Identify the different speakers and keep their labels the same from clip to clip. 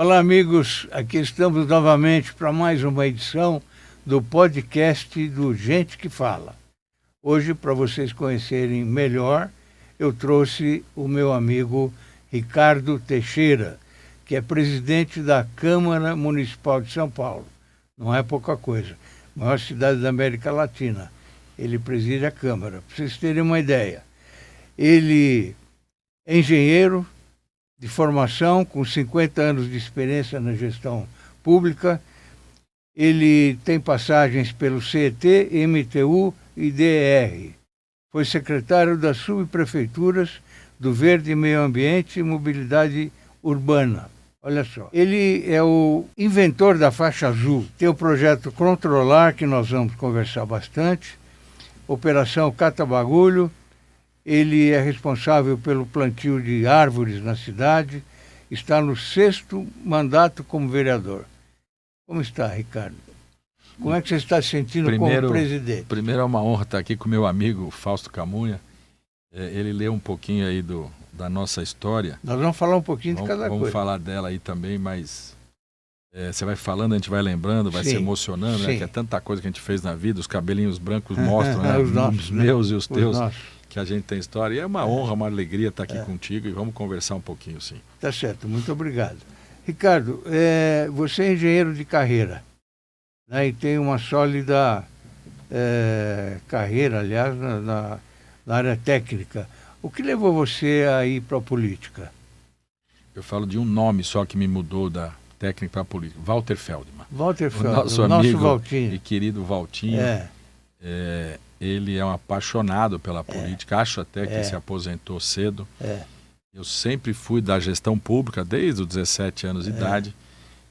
Speaker 1: Olá, amigos. Aqui estamos novamente para mais uma edição do podcast do Gente que Fala. Hoje, para vocês conhecerem melhor, eu trouxe o meu amigo Ricardo Teixeira, que é presidente da Câmara Municipal de São Paulo. Não é pouca coisa. Maior cidade da América Latina. Ele preside a Câmara. Para vocês terem uma ideia, ele é engenheiro de formação, com 50 anos de experiência na gestão pública. Ele tem passagens pelo CET, MTU e DER. Foi secretário das subprefeituras do Verde Meio Ambiente e Mobilidade Urbana. Olha só. Ele é o inventor da faixa azul. Tem o projeto Controlar, que nós vamos conversar bastante. Operação Cata Bagulho. Ele é responsável pelo plantio de árvores na cidade, está no 6º mandato como vereador. Como está, Ricardo? Como é que você está se sentindo como presidente?
Speaker 2: Primeiro é uma honra estar aqui com meu amigo Fausto Camunha. Ele leu um pouquinho aí da nossa história.
Speaker 1: Nós vamos falar um pouquinho de cada coisa.
Speaker 2: Vamos falar dela aí também, mas você vai falando, a gente vai lembrando, vai se emocionando, né? Que é tanta coisa que a gente fez na vida, os cabelinhos brancos mostram, né? Os meus e os teus. Que a gente tem história. E é uma honra, uma alegria estar aqui contigo e vamos conversar um pouquinho, sim.
Speaker 1: Tá certo, muito obrigado. Ricardo, você é engenheiro de carreira, né, e tem uma sólida carreira, aliás, na área técnica. O que levou você a ir para a política?
Speaker 2: Eu falo de um nome só que me mudou da técnica para a política, Walter Feldman.
Speaker 1: Walter Feldman,
Speaker 2: nosso amigo
Speaker 1: Valtinho.
Speaker 2: E querido Valtinho. Ele é um apaixonado pela política, acho até que se aposentou cedo. Eu sempre fui da gestão pública desde os 17 anos de idade,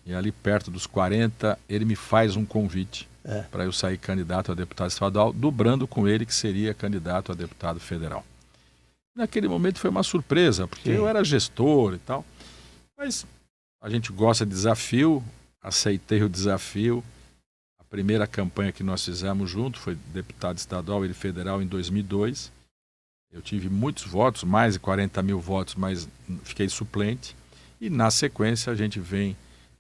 Speaker 2: e ali perto dos 40 ele me faz um convite para eu sair candidato a deputado estadual, dobrando com ele que seria candidato a deputado federal. Naquele momento foi uma surpresa, porque eu era gestor e tal, mas a gente gosta de desafio, aceitei o desafio. A primeira campanha que nós fizemos junto foi deputado estadual e federal em 2002. Eu tive muitos votos, mais de 40 mil votos, mas fiquei suplente. E na sequência a gente vem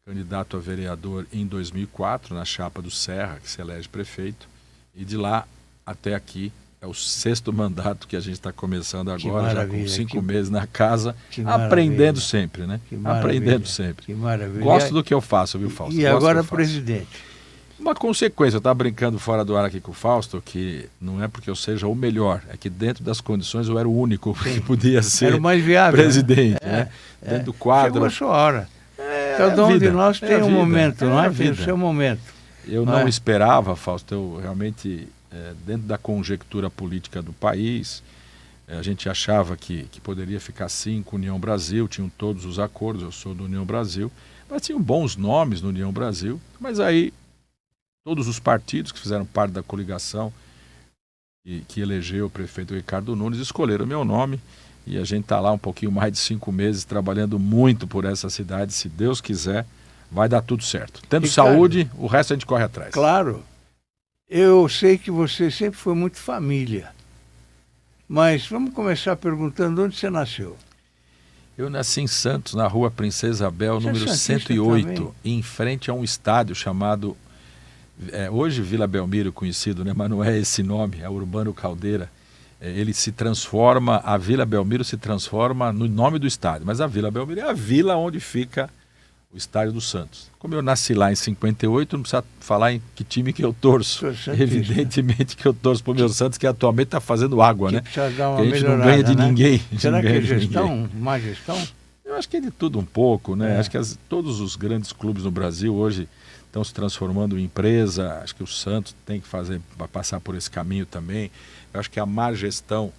Speaker 2: candidato a vereador em 2004, na chapa do Serra, que se elege prefeito. E de lá até aqui é o 6º mandato que a gente está começando agora, já com 5 meses na casa, aprendendo sempre, né? Aprendendo sempre.
Speaker 1: Que maravilha.
Speaker 2: Gosto do que eu faço, viu, Fausto?
Speaker 1: E agora presidente.
Speaker 2: Uma consequência, eu estava brincando fora do ar aqui com o Fausto, que não é porque eu seja o melhor, é que dentro das condições eu era o único que podia ser
Speaker 1: era o mais viável,
Speaker 2: presidente, né? Dentro do quadro.
Speaker 1: Chegou a sua hora. Cada um de nós tem um momento, não é? Tem o seu momento.
Speaker 2: Eu não esperava, Fausto, eu realmente, dentro da conjectura política do país, a gente achava que poderia ficar assim com a União Brasil, tinham todos os acordos, eu sou do União Brasil, mas tinham bons nomes no União Brasil, mas aí todos os partidos que fizeram parte da coligação e que elegeu o prefeito Ricardo Nunes escolheram o meu nome, e a gente está lá um pouquinho mais de 5 meses trabalhando muito por essa cidade. Se Deus quiser, vai dar tudo certo. Tendo
Speaker 1: Ricardo,
Speaker 2: saúde, o resto a gente corre atrás.
Speaker 1: Claro. Eu sei que você sempre foi muito família, mas vamos começar perguntando onde você nasceu.
Speaker 2: Eu nasci em Santos, na rua Princesa Isabel, número 108, também? Em frente a um estádio chamado... hoje Vila Belmiro conhecido, né? Mas não é esse nome, é Urbano Caldeira. Ele se transforma, a Vila Belmiro se transforma no nome do estádio, mas a Vila Belmiro é a vila onde fica o estádio do Santos. Como eu nasci lá em 58, não precisa falar em que time que eu torço. Evidentemente que eu torço para o meu Santos, que atualmente está fazendo água, né?
Speaker 1: Precisa dar uma
Speaker 2: que a gente não ganha de ninguém.
Speaker 1: Será que é gestão, má gestão?
Speaker 2: Eu acho que é de tudo um pouco, né? Acho que todos os grandes clubes no Brasil hoje estão se transformando em empresa. Acho que o Santos tem que passar por esse caminho também. Eu acho que a má gestão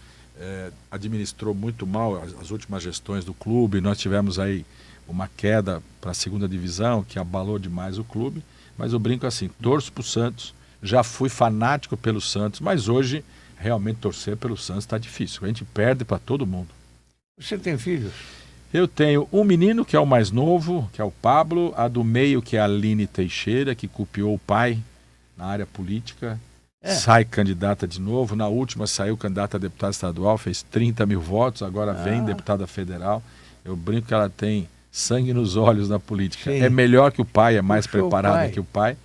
Speaker 2: administrou muito mal as últimas gestões do clube. Nós tivemos aí uma queda para a 2ª divisão, que abalou demais o clube. Mas eu brinco assim, torço para o Santos, já fui fanático pelo Santos, mas hoje realmente torcer pelo Santos está difícil. A gente perde para todo mundo.
Speaker 1: Você tem filhos?
Speaker 2: Eu tenho um menino, que é o mais novo, que é o Pablo, a do meio, que é a Aline Teixeira, que copiou o pai na área política, sai candidata de novo. Na última saiu candidata a deputada estadual, fez 30 mil votos, agora vem deputada federal. Eu brinco que ela tem sangue nos olhos na política.
Speaker 1: Sim.
Speaker 2: É melhor que o pai, é mais
Speaker 1: Puxou
Speaker 2: preparada que o pai.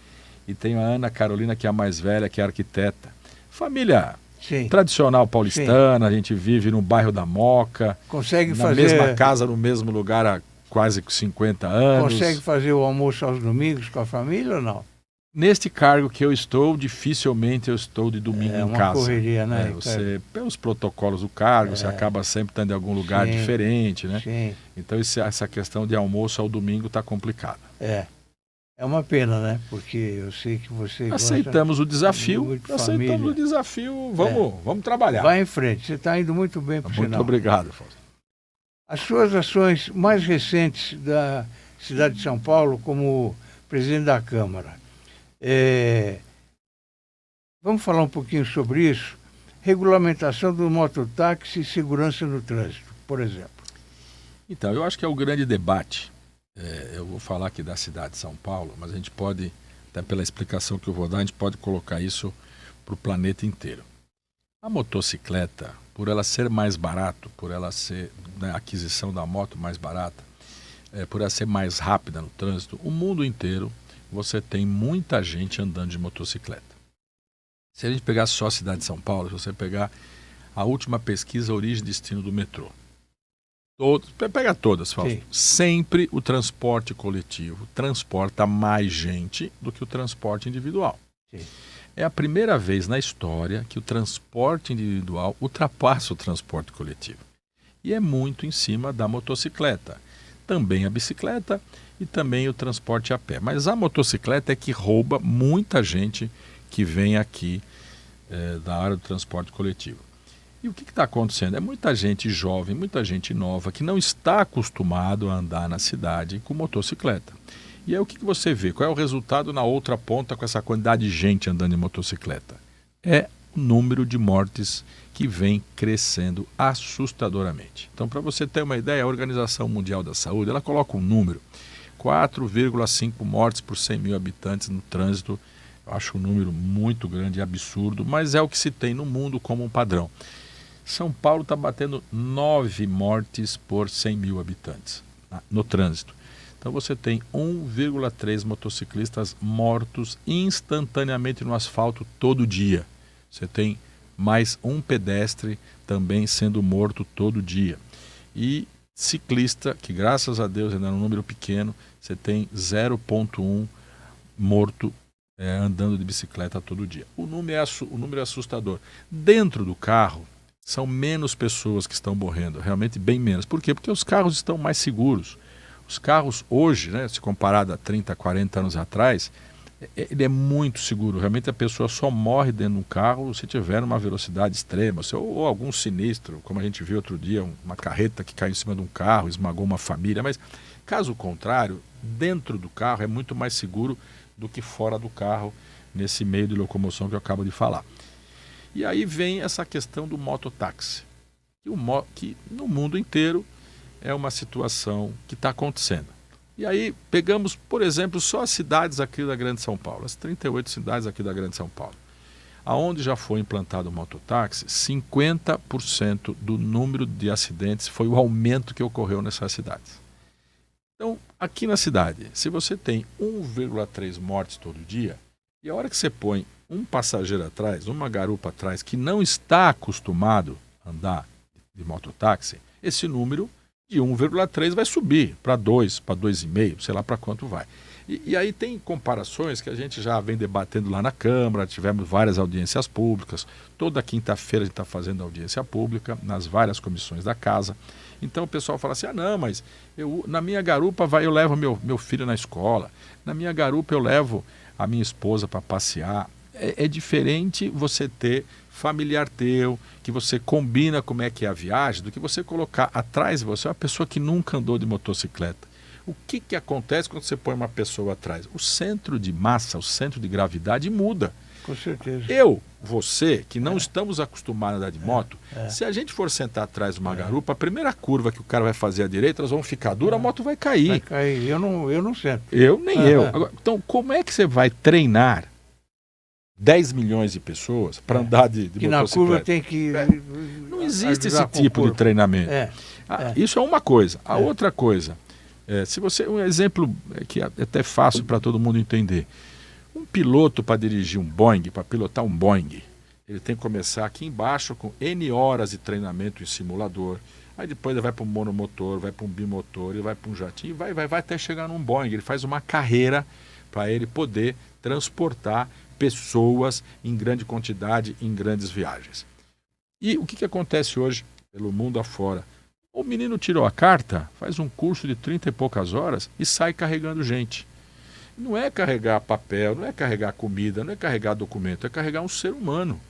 Speaker 2: E tenho a Ana Carolina, que é a mais velha, que é arquiteta. Família
Speaker 1: Sim.
Speaker 2: tradicional paulistana, a gente vive no bairro da Moca,
Speaker 1: Consegue
Speaker 2: na
Speaker 1: fazer...
Speaker 2: mesma casa, no mesmo lugar há quase 50 anos.
Speaker 1: Consegue fazer o almoço aos domingos com a família ou não?
Speaker 2: Neste cargo que eu estou, dificilmente eu estou de domingo em casa.
Speaker 1: É uma correria, né?
Speaker 2: Você, pelos protocolos do cargo, você acaba sempre estando em algum lugar diferente, né?
Speaker 1: Sim.
Speaker 2: Então essa questão de almoço ao domingo está complicada.
Speaker 1: É uma pena, né? Porque eu sei que você
Speaker 2: aceitamos o desafio,
Speaker 1: aceitamos
Speaker 2: o desafio, vamos trabalhar.
Speaker 1: Vai em frente, você está indo muito bem, por sinal.
Speaker 2: Muito obrigado, Fausto.
Speaker 1: As suas ações mais recentes da cidade de São Paulo como presidente da Câmara. Vamos falar um pouquinho sobre isso? Regulamentação do mototáxi e segurança no trânsito, por exemplo.
Speaker 2: Então, eu acho que é o grande debate. Eu vou falar aqui da cidade de São Paulo, mas a gente pode, até pela explicação que eu vou dar, a gente pode colocar isso para o planeta inteiro. A motocicleta, por ela ser mais barato, por ela ser, né, a aquisição da moto mais barata, por ela ser mais rápida no trânsito, o mundo inteiro você tem muita gente andando de motocicleta. Se a gente pegar só a cidade de São Paulo, se você pegar a última pesquisa origem e destino do metrô, pega todas, Fausto. Sempre o transporte coletivo transporta mais gente do que o transporte individual.
Speaker 1: Sim.
Speaker 2: É a primeira vez na história que o transporte individual ultrapassa o transporte coletivo. E é muito em cima da motocicleta. Também a bicicleta e também o transporte a pé. Mas a motocicleta é que rouba muita gente que vem aqui da área do transporte coletivo. E o que está acontecendo? É muita gente jovem, muita gente nova que não está acostumado a andar na cidade com motocicleta. E aí o que você vê? Qual é o resultado na outra ponta com essa quantidade de gente andando de motocicleta? É o número de mortes que vem crescendo assustadoramente. Então, para você ter uma ideia, a Organização Mundial da Saúde, ela coloca um número, 4,5 mortes por 100 mil habitantes no trânsito. Eu acho um número muito grande e absurdo, mas é o que se tem no mundo como um padrão. São Paulo está batendo 9 mortes por 100 mil habitantes no trânsito. Então você tem 1,3 motociclistas mortos instantaneamente no asfalto todo dia. Você tem mais um pedestre também sendo morto todo dia. E ciclista, que graças a Deus ainda é um número pequeno, você tem 0,1 morto andando de bicicleta todo dia. O número é assustador. Dentro do carro, são menos pessoas que estão morrendo, realmente bem menos. Por quê? Porque os carros estão mais seguros. Os carros hoje, né, se comparado a 30, 40 anos atrás, ele é muito seguro. Realmente a pessoa só morre dentro de um carro se tiver uma velocidade extrema, ou algum sinistro, como a gente viu outro dia, uma carreta que caiu em cima de um carro, esmagou uma família. Mas, caso contrário, dentro do carro é muito mais seguro do que fora do carro, nesse meio de locomoção que eu acabo de falar. E aí vem essa questão do mototáxi, que no mundo inteiro é uma situação que está acontecendo. E aí pegamos, por exemplo, só as cidades aqui da Grande São Paulo, as 38 cidades aqui da Grande São Paulo. Aonde já foi implantado o mototáxi, 50% do número de acidentes foi o aumento que ocorreu nessas cidades. Então, aqui na cidade, se você tem 1,3 mortes todo dia, e a hora que você põe um passageiro atrás, uma garupa atrás, que não está acostumado a andar de mototáxi, esse número de 1,3 vai subir para 2, para 2,5, sei lá para quanto vai. E aí tem comparações que a gente já vem debatendo lá na Câmara, tivemos várias audiências públicas, toda quinta-feira a gente está fazendo audiência pública nas várias comissões da Casa. Então o pessoal fala assim, não, mas na minha garupa eu levo meu filho na escola, na minha garupa eu levo a minha esposa para passear. É diferente você ter familiar teu, que você combina como é que é a viagem, do que você colocar atrás de você uma pessoa que nunca andou de motocicleta. O que acontece quando você põe uma pessoa atrás? O centro de massa, o centro de gravidade muda.
Speaker 1: Com certeza.
Speaker 2: Você, que não estamos acostumados a andar de moto, se a gente for sentar atrás de uma garupa, a primeira curva que o cara vai fazer à direita, nós vamos ficar dura, a moto vai cair.
Speaker 1: Vai cair. Eu não sento.
Speaker 2: Nem eu. Agora, então, como é que você vai treinar 10 milhões de pessoas para andar de
Speaker 1: que
Speaker 2: motocicleta?
Speaker 1: Na curva tem que...
Speaker 2: Não existe esse tipo de treinamento. Isso é uma coisa. A outra coisa, Um exemplo que é até fácil para todo mundo entender. Um piloto para dirigir um Boeing, para pilotar um Boeing, ele tem que começar aqui embaixo com N horas de treinamento em simulador. Aí depois ele vai para um monomotor, vai para um bimotor, ele vai para um jatinho, vai até chegar num Boeing. Ele faz uma carreira para ele poder transportar pessoas em grande quantidade, em grandes viagens. E o que acontece hoje pelo mundo afora? O menino tirou a carta, faz um curso de 30 e poucas horas e sai carregando gente. Não é carregar papel, não é carregar comida, não é carregar documento, é carregar um ser humano.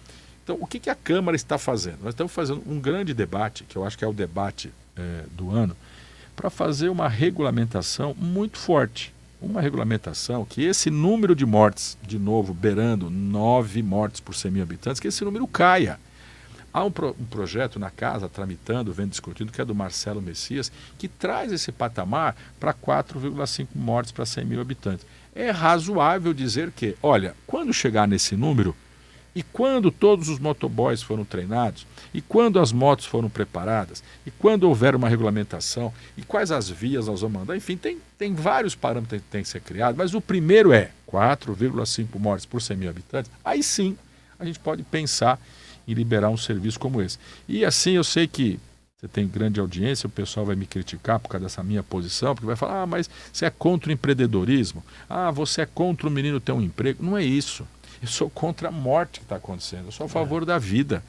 Speaker 2: Então, o que a Câmara está fazendo? Nós estamos fazendo um grande debate, que eu acho que é o debate do ano, para fazer uma regulamentação muito forte. Uma regulamentação que esse número de mortes, de novo, beirando 9 mortes por 100 mil habitantes, que esse número caia. Há um projeto na casa, tramitando, vendo discutindo, que é do Marcelo Messias, que traz esse patamar para 4,5 mortes para 100 mil habitantes. É razoável dizer que, olha, quando chegar nesse número, e quando todos os motoboys foram treinados, e quando as motos foram preparadas, e quando houver uma regulamentação, e quais as vias nós vamos mandar, enfim, tem vários parâmetros que têm que ser criados, mas o primeiro é 4,5 mortes por 100 mil habitantes, aí sim a gente pode pensar em liberar um serviço como esse. E assim eu sei que você tem grande audiência, o pessoal vai me criticar por causa dessa minha posição, porque vai falar, mas você é contra o empreendedorismo, você é contra o menino ter um emprego. Não é isso. Eu sou contra a morte que está acontecendo, eu sou a favor da vida.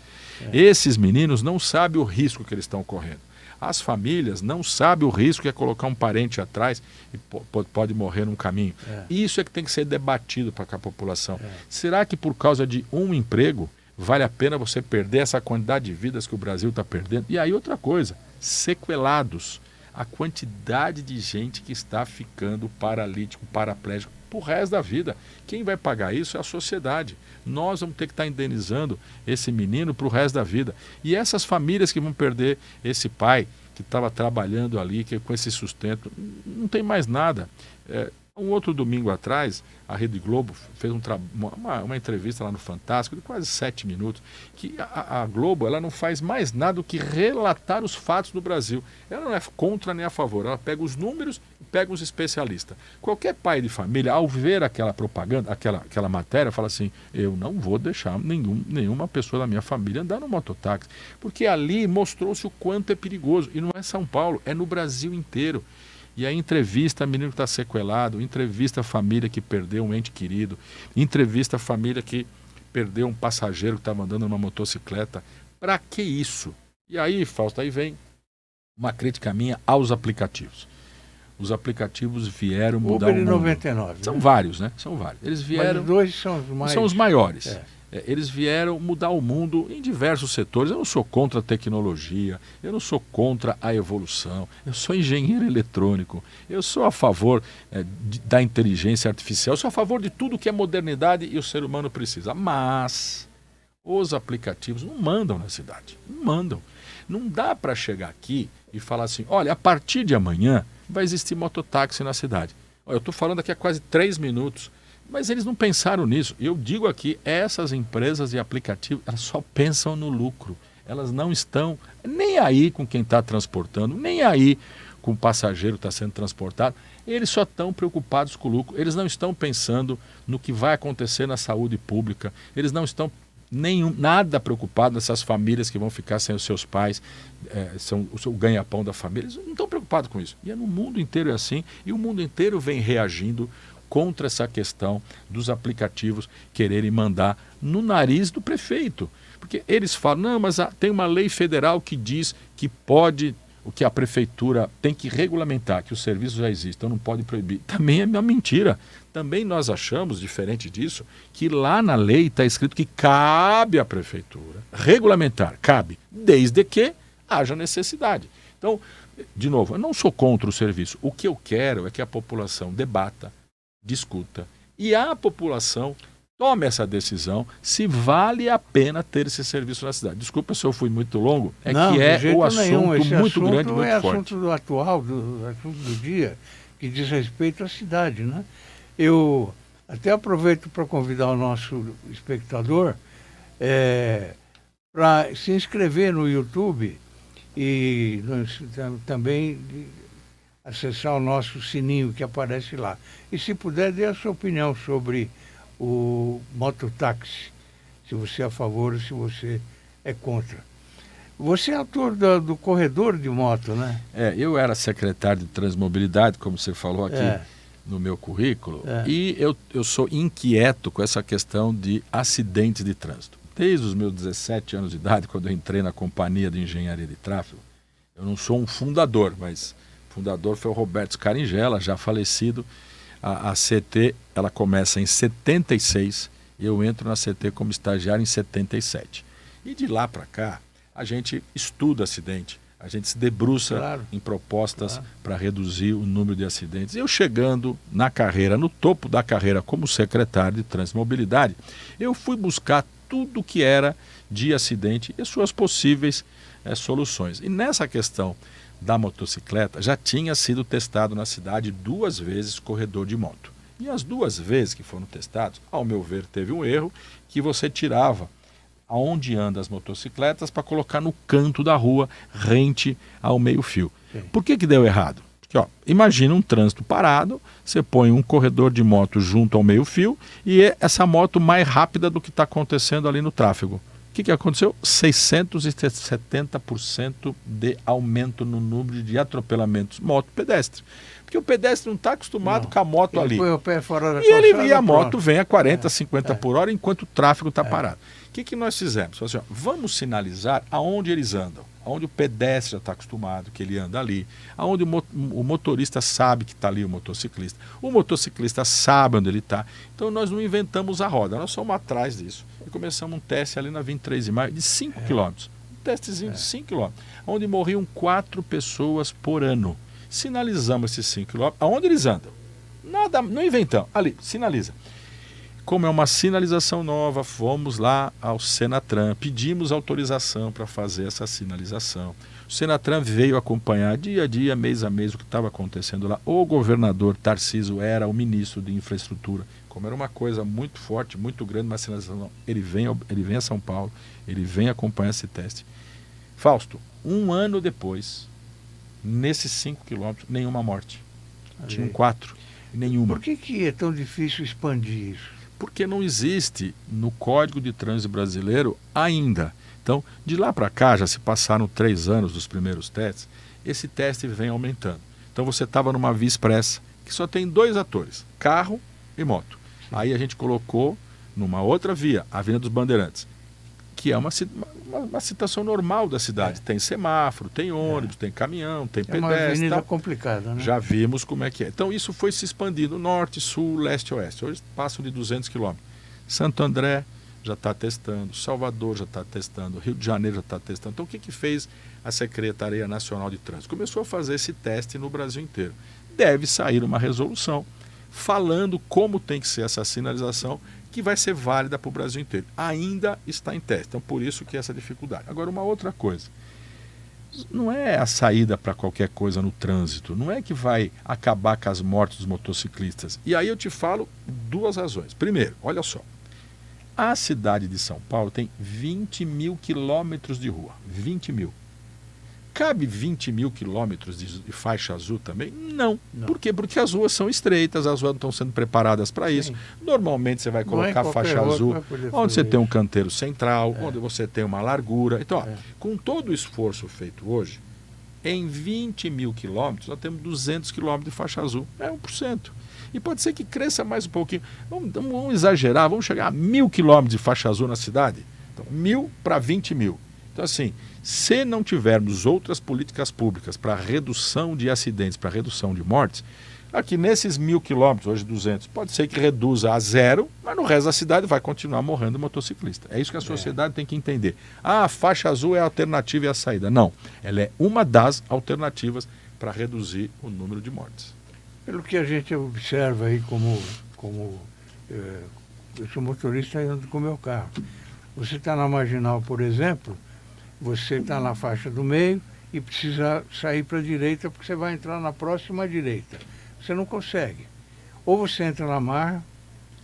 Speaker 2: Esses meninos não sabem o risco que eles estão correndo. As famílias não sabem o risco que é colocar um parente atrás e pode morrer num caminho. Isso é que tem que ser debatido para a população. Será que por causa de um emprego vale a pena você perder essa quantidade de vidas que o Brasil está perdendo? E aí outra coisa, sequelados. A quantidade de gente que está ficando paralítico, paraplégico para o resto da vida. Quem vai pagar isso é a sociedade. Nós vamos ter que estar indenizando esse menino para o resto da vida. E essas famílias que vão perder esse pai que estava trabalhando ali, que com esse sustento, não tem mais nada. Um outro domingo atrás, a Rede Globo fez uma entrevista lá no Fantástico, de quase 7 minutos, que a Globo ela não faz mais nada do que relatar os fatos do Brasil. Ela não é contra nem a favor, ela pega os números e pega os especialistas. Qualquer pai de família, ao ver aquela propaganda, aquela matéria, fala assim, eu não vou deixar nenhuma pessoa da minha família andar no mototáxi, porque ali mostrou-se o quanto é perigoso. E não é São Paulo, é no Brasil inteiro. E aí entrevista a menino que está sequelado, entrevista a família que perdeu um ente querido, entrevista a família que perdeu um passageiro que estava andando numa motocicleta. Para que isso? E aí, Fausto, aí vem uma crítica minha aos aplicativos. Os aplicativos vieram mudar
Speaker 1: Uber
Speaker 2: o mundo.
Speaker 1: 99,
Speaker 2: São
Speaker 1: né?
Speaker 2: vários, né? São vários. Eles vieram.
Speaker 1: Mas os dois são
Speaker 2: os maiores. Eles vieram mudar o mundo em diversos setores. Eu não sou contra a tecnologia, eu não sou contra a evolução, eu sou engenheiro eletrônico, eu sou a favor da inteligência artificial, eu sou a favor de tudo que é modernidade e o ser humano precisa. Mas os aplicativos não mandam na cidade, não mandam. Não dá para chegar aqui e falar assim, olha, a partir de amanhã vai existir mototáxi na cidade. Olha, eu estou falando aqui há quase 3 minutos. Mas eles não pensaram nisso. Eu digo aqui, essas empresas de aplicativo, elas só pensam no lucro. Elas não estão nem aí com quem está transportando, nem aí com o passageiro que está sendo transportado. Eles só estão preocupados com o lucro. Eles não estão pensando no que vai acontecer na saúde pública. Eles não estão nada preocupados nessas famílias que vão ficar sem os seus pais, são o ganha-pão da família. Eles não estão preocupados com isso. E no mundo inteiro é assim. E o mundo inteiro vem reagindo contra essa questão dos aplicativos quererem mandar no nariz do prefeito. Porque eles falam, não, mas tem uma lei federal que diz que pode, o que a prefeitura tem que regulamentar, que o serviço já existe, então não pode proibir. Também é uma mentira. Também nós achamos, diferente disso, que lá na lei está escrito que cabe à prefeitura regulamentar, cabe, desde que haja necessidade. Então, de novo, eu não sou contra o serviço. O que eu quero é que a população debata, discuta e a população tome essa decisão se vale a pena ter esse serviço na cidade. Desculpa se eu fui muito longo,
Speaker 1: Não,
Speaker 2: que é o assunto
Speaker 1: esse
Speaker 2: muito
Speaker 1: assunto
Speaker 2: grande, muito forte.
Speaker 1: Assunto do atual, assunto do dia, que diz respeito à cidade, né? Eu até aproveito para convidar o nosso espectador para se inscrever no YouTube e também acessar o nosso sininho que aparece lá. E se puder, dê a sua opinião sobre o mototáxi, se você é a favor ou se você é contra. Você é autor do corredor de moto, né?
Speaker 2: Eu era secretário de Transmobilidade, como você falou aqui no meu currículo, e eu sou inquieto com essa questão de acidentes de trânsito. Desde os meus 17 anos de idade, quando eu entrei na Companhia de Engenharia de Tráfego, eu não sou um fundador, mas o fundador foi o Roberto Scaringella, já falecido. A CT, ela começa em 76 e eu entro na CT como estagiário em 77. E de lá para cá, a gente estuda acidente, a gente se debruça em propostas para reduzir o número de acidentes. Eu chegando na carreira, no topo da carreira como secretário de Transmobilidade, eu fui buscar tudo que era de acidente e suas possíveis soluções. E nessa questão da motocicleta, já tinha sido testado na cidade 2 vezes corredor de moto. E as 2 vezes que foram testados, ao meu ver, teve um erro que você tirava aonde andam as motocicletas para colocar no canto da rua, rente ao meio-fio. Por que deu errado? Porque, imagina um trânsito parado, você põe um corredor de moto junto ao meio-fio e essa moto mais rápida do que está acontecendo ali no tráfego. O que aconteceu? 670% de aumento no número de atropelamentos moto-pedestre. Porque o pedestre não está acostumado com a moto ali.
Speaker 1: Põe o pé fora da
Speaker 2: e a moto vem a 40, 50 por hora enquanto o tráfego está parado. O que nós fizemos? Assim, vamos sinalizar aonde eles andam, aonde o pedestre já está acostumado, que ele anda ali, aonde o motorista sabe que está ali o motociclista sabe onde ele está. Então nós não inventamos a roda, nós somos atrás disso. E começamos um teste ali na 23 de maio de 5 quilômetros, um testezinho de 5 quilômetros, onde morriam 4 pessoas por ano. Sinalizamos esses 5 quilômetros, aonde eles andam. Nada, não inventamos, ali, sinaliza. Como é uma sinalização nova, fomos lá ao Senatran, pedimos autorização para fazer essa sinalização. O Senatran veio acompanhar dia a dia, mês a mês, o que estava acontecendo lá. O governador Tarcísio era o ministro de infraestrutura. Como era uma coisa muito forte, muito grande, uma sinalização, ele vem a São Paulo, ele vem acompanhar esse teste. Fausto, 1 ano depois, nesses 5 quilômetros, nenhuma morte. Tinham 4, nenhuma.
Speaker 1: Por que é tão difícil expandir isso?
Speaker 2: Porque não existe no Código de Trânsito Brasileiro ainda. Então, de lá para cá, já se passaram 3 anos dos primeiros testes, esse teste vem aumentando. Então, você estava numa via expressa, que só tem 2 atores, carro e moto. Aí a gente colocou numa outra via, a Avenida dos Bandeirantes, que é uma situação normal da cidade. Tem semáforo, tem ônibus, tem caminhão, tem pedestre.
Speaker 1: É uma avenida complicada, né?
Speaker 2: Já vimos como é que é. Então isso foi se expandindo norte, sul, leste, oeste. Hoje passam de 200 quilômetros. Santo André já está testando, Salvador já está testando, Rio de Janeiro já está testando. Então o que fez a Secretaria Nacional de Trânsito? Começou a fazer esse teste no Brasil inteiro. Deve sair uma resolução falando como tem que ser essa sinalização, que vai ser válida para o Brasil inteiro. Ainda está em teste, então por isso que essa dificuldade. Agora, uma outra coisa, não é a saída para qualquer coisa no trânsito, não é que vai acabar com as mortes dos motociclistas. E aí eu te falo 2 razões. Primeiro, olha só, a cidade de São Paulo tem 20 mil quilômetros de rua, 20 mil. Cabe 20 mil quilômetros de faixa azul também? Não. Por quê? Porque as ruas são estreitas, as ruas não estão sendo preparadas para isso. Normalmente você vai colocar faixa azul onde você tem um canteiro central, onde você tem uma largura. Então, com todo o esforço feito hoje, em 20 mil quilômetros, nós temos 200 quilômetros de faixa azul. É 1%. E pode ser que cresça mais um pouquinho. Vamos exagerar, vamos chegar a 1.000 quilômetros de faixa azul na cidade? Então, 1.000 para 20 mil. Então, assim, se não tivermos outras políticas públicas para redução de acidentes, para redução de mortes, aqui nesses 1.000 quilômetros, hoje 200, pode ser que reduza a 0, mas no resto da cidade vai continuar morrendo motociclista. É isso que a sociedade tem que entender. A faixa azul é a alternativa e a saída. Não, ela é uma das alternativas para reduzir o número de mortes.
Speaker 1: Pelo que a gente observa aí eu sou motorista e ando com o meu carro. Você está na Marginal, por exemplo, você está na faixa do meio e precisa sair para a direita porque você vai entrar na próxima direita. Você não consegue. Ou você entra na marra,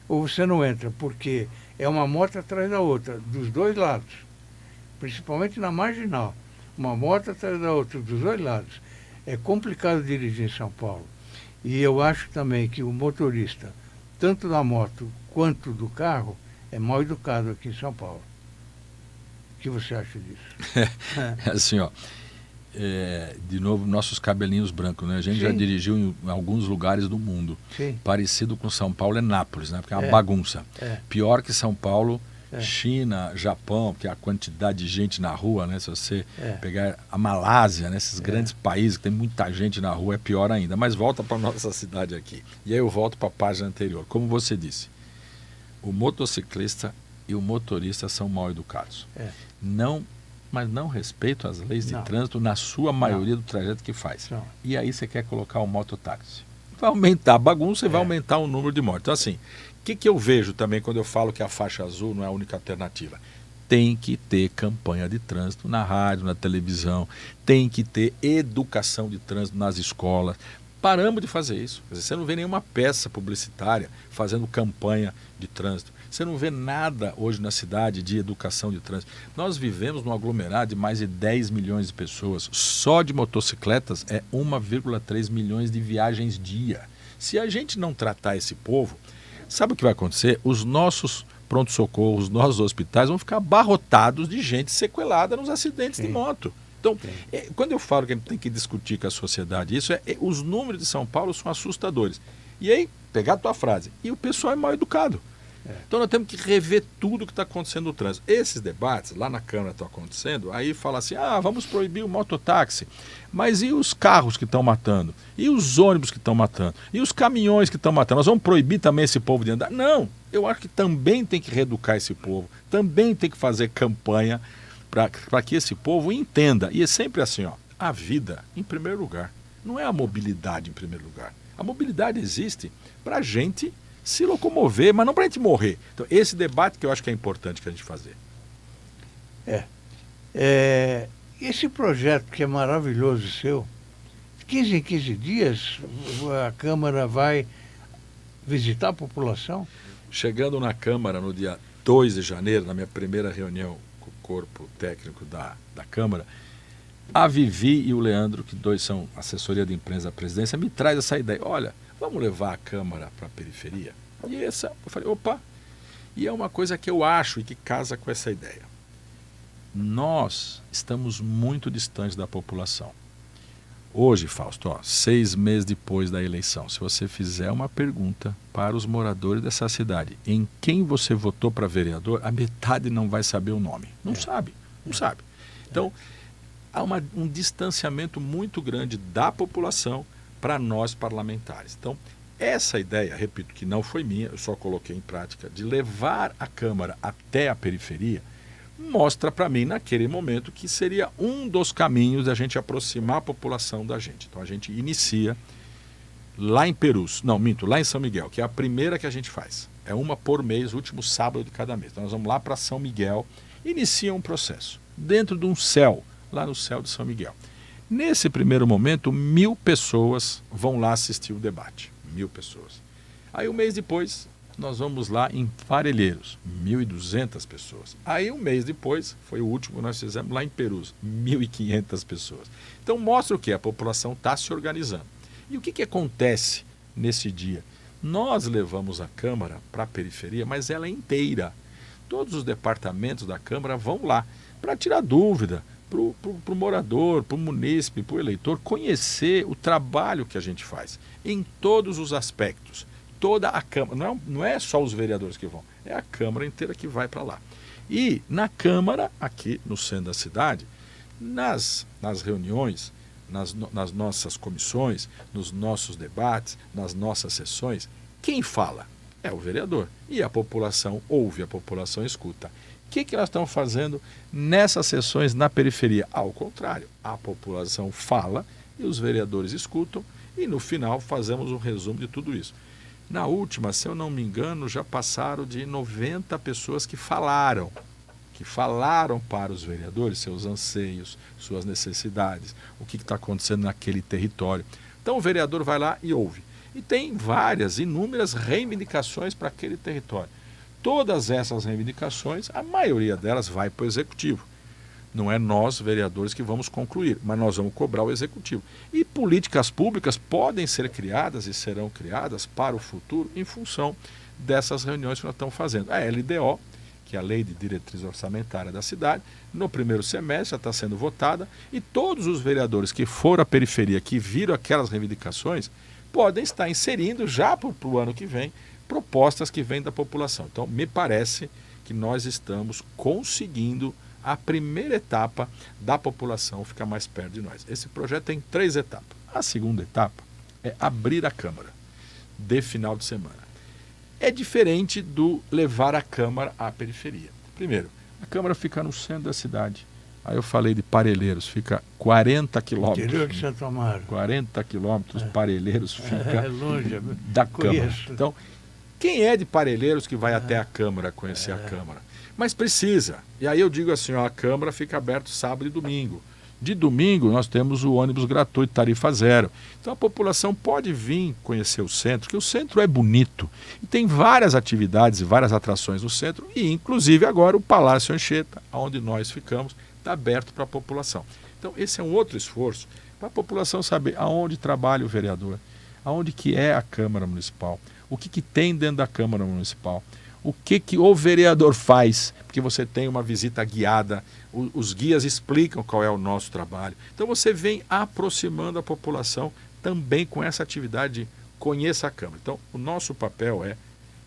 Speaker 1: ou você não entra, porque é uma moto atrás da outra, dos 2 lados. Principalmente na Marginal. Uma moto atrás da outra, dos 2 lados. É complicado dirigir em São Paulo. E eu acho também que o motorista, tanto da moto quanto do carro, é mal educado aqui em São Paulo. O que você acha disso?
Speaker 2: Assim, ó, de novo, nossos cabelinhos brancos, né? A gente já dirigiu em alguns lugares do mundo.
Speaker 1: Sim.
Speaker 2: Parecido com São Paulo é Nápoles, né? Porque é uma bagunça. Pior que São Paulo, China, Japão, porque a quantidade de gente na rua, né? Se você pegar a Malásia, né? Esses grandes países que tem muita gente na rua, é pior ainda. Mas volta para a nossa cidade aqui. E aí eu volto para a página anterior. Como você disse, o motociclista e o motorista são mal educados. Mas não respeitam as leis de trânsito na sua maioria do trajeto que faz. E aí você quer colocar um mototáxi. Vai aumentar a bagunça e vai aumentar o número de mortes. Então, assim, o que eu vejo também quando eu falo que a faixa azul não é a única alternativa? Tem que ter campanha de trânsito na rádio, na televisão, tem que ter educação de trânsito nas escolas. Paramos de fazer isso. Quer dizer, você não vê nenhuma peça publicitária fazendo campanha de trânsito. Você não vê nada hoje na cidade de educação de trânsito. Nós vivemos num aglomerado de mais de 10 milhões de pessoas. Só de motocicletas é 1,3 milhões de viagens dia. Se a gente não tratar esse povo, sabe o que vai acontecer? Os nossos pronto-socorros, os nossos hospitais vão ficar abarrotados de gente sequelada nos acidentes de moto. Então, quando eu falo que a gente tem que discutir com a sociedade isso, os números de São Paulo são assustadores. E aí, pegar a tua frase, e o pessoal é mal educado. Então nós temos que rever tudo que está acontecendo no trânsito. Esses debates lá na Câmara estão acontecendo, aí fala assim, vamos proibir o mototáxi. Mas e os carros que estão matando? E os ônibus que estão matando? E os caminhões que estão matando? Nós vamos proibir também esse povo de andar? Não, eu acho que também tem que reeducar esse povo, também tem que fazer campanha para que esse povo entenda. E é sempre assim, ó, a vida em primeiro lugar. Não é a mobilidade em primeiro lugar. A mobilidade existe para a gente se locomover, mas não para a gente morrer. Então, esse debate que eu acho que é importante que a gente fazer.
Speaker 1: Esse projeto que é maravilhoso seu, de 15 em 15 dias a Câmara vai visitar a população?
Speaker 2: Chegando na Câmara no dia 2 de janeiro, na minha primeira reunião com o corpo técnico da Câmara, a Vivi e o Leandro, que dois são assessoria de imprensa da presidência, me traz essa ideia. Olha, vamos levar a Câmara para a periferia? E eu falei, opa, e é uma coisa que eu acho e que casa com essa ideia. Nós estamos muito distantes da população. Hoje, Fausto, 6 meses depois da eleição, se você fizer uma pergunta para os moradores dessa cidade, em quem você votou para vereador, a metade não vai saber o nome. Não sabe. Então, há um distanciamento muito grande da população para nós parlamentares. Então, essa ideia, repito, que não foi minha, eu só coloquei em prática, de levar a Câmara até a periferia, mostra para mim, naquele momento, que seria um dos caminhos da gente aproximar a população da gente. Então, a gente inicia lá em Perus, lá em São Miguel, que é a primeira que a gente faz. É uma por mês, último sábado de cada mês. Então, nós vamos lá para São Miguel, inicia um processo, dentro de um céu, lá no céu de São Miguel. Nesse primeiro momento, 1.000 pessoas vão lá assistir o debate. 1.000 pessoas. Aí um mês depois, nós vamos lá em Parelheiros, 1.200 pessoas. Aí um mês depois, foi o último que nós fizemos lá em Perus, 1.500 pessoas. Então mostra o que? A população está se organizando. E o que acontece nesse dia? Nós levamos a Câmara para a periferia, mas ela é inteira. Todos os departamentos da Câmara vão lá para tirar dúvida, para o morador, para o munícipe, para o eleitor, conhecer o trabalho que a gente faz, em todos os aspectos. Toda a Câmara, não é só os vereadores que vão, é a Câmara inteira que vai para lá. E na Câmara, aqui no centro da cidade, nas reuniões, nas nossas comissões, nos nossos debates, nas nossas sessões, quem fala é o vereador. E a população ouve, a população escuta. O que nós estamos fazendo nessas sessões na periferia? Ao contrário, a população fala e os vereadores escutam e no final fazemos um resumo de tudo isso. Na última, se eu não me engano, já passaram de 90 pessoas que falaram para os vereadores seus anseios, suas necessidades, o que está acontecendo naquele território. Então o vereador vai lá e ouve. E tem inúmeras reivindicações para aquele território. Todas essas reivindicações, a maioria delas vai para o executivo. Não é nós, vereadores, que vamos concluir, mas nós vamos cobrar o executivo. E políticas públicas podem ser criadas e serão criadas para o futuro em função dessas reuniões que nós estamos fazendo. A LDO, que é a Lei de Diretriz Orçamentária da cidade, no primeiro semestre já está sendo votada e todos os vereadores que foram à periferia, que viram aquelas reivindicações, podem estar inserindo já para o ano que vem propostas que vêm da população. Então, me parece que nós estamos conseguindo a primeira etapa da população ficar mais perto de nós. Esse projeto tem 3 etapas. A segunda etapa é abrir a Câmara de final de semana. É diferente do levar a Câmara à periferia. Primeiro, a Câmara fica no centro da cidade. Aí eu falei de Parelheiros, fica 40 quilômetros.
Speaker 1: Interior de Santo Amaro.
Speaker 2: 40 quilômetros, Parelheiros fica
Speaker 1: longe,
Speaker 2: da Câmara.
Speaker 1: Conheço.
Speaker 2: Então, quem é de Parelheiros que vai até a Câmara conhecer a Câmara? Mas precisa. E aí eu digo assim, ó, a Câmara fica aberta sábado e domingo. De domingo nós temos o ônibus gratuito, tarifa zero. Então a população pode vir conhecer o centro, porque o centro é bonito. E tem várias atividades e várias atrações no centro, e inclusive agora o Palácio Anchieta, onde nós ficamos, está aberto para a população. Então esse é um outro esforço para a população saber aonde trabalha o vereador, aonde que é a Câmara Municipal, o que tem dentro da Câmara Municipal, o que o vereador faz, porque você tem uma visita guiada, os guias explicam qual é o nosso trabalho. Então você vem aproximando a população também com essa atividade de conheça a Câmara. Então o nosso papel é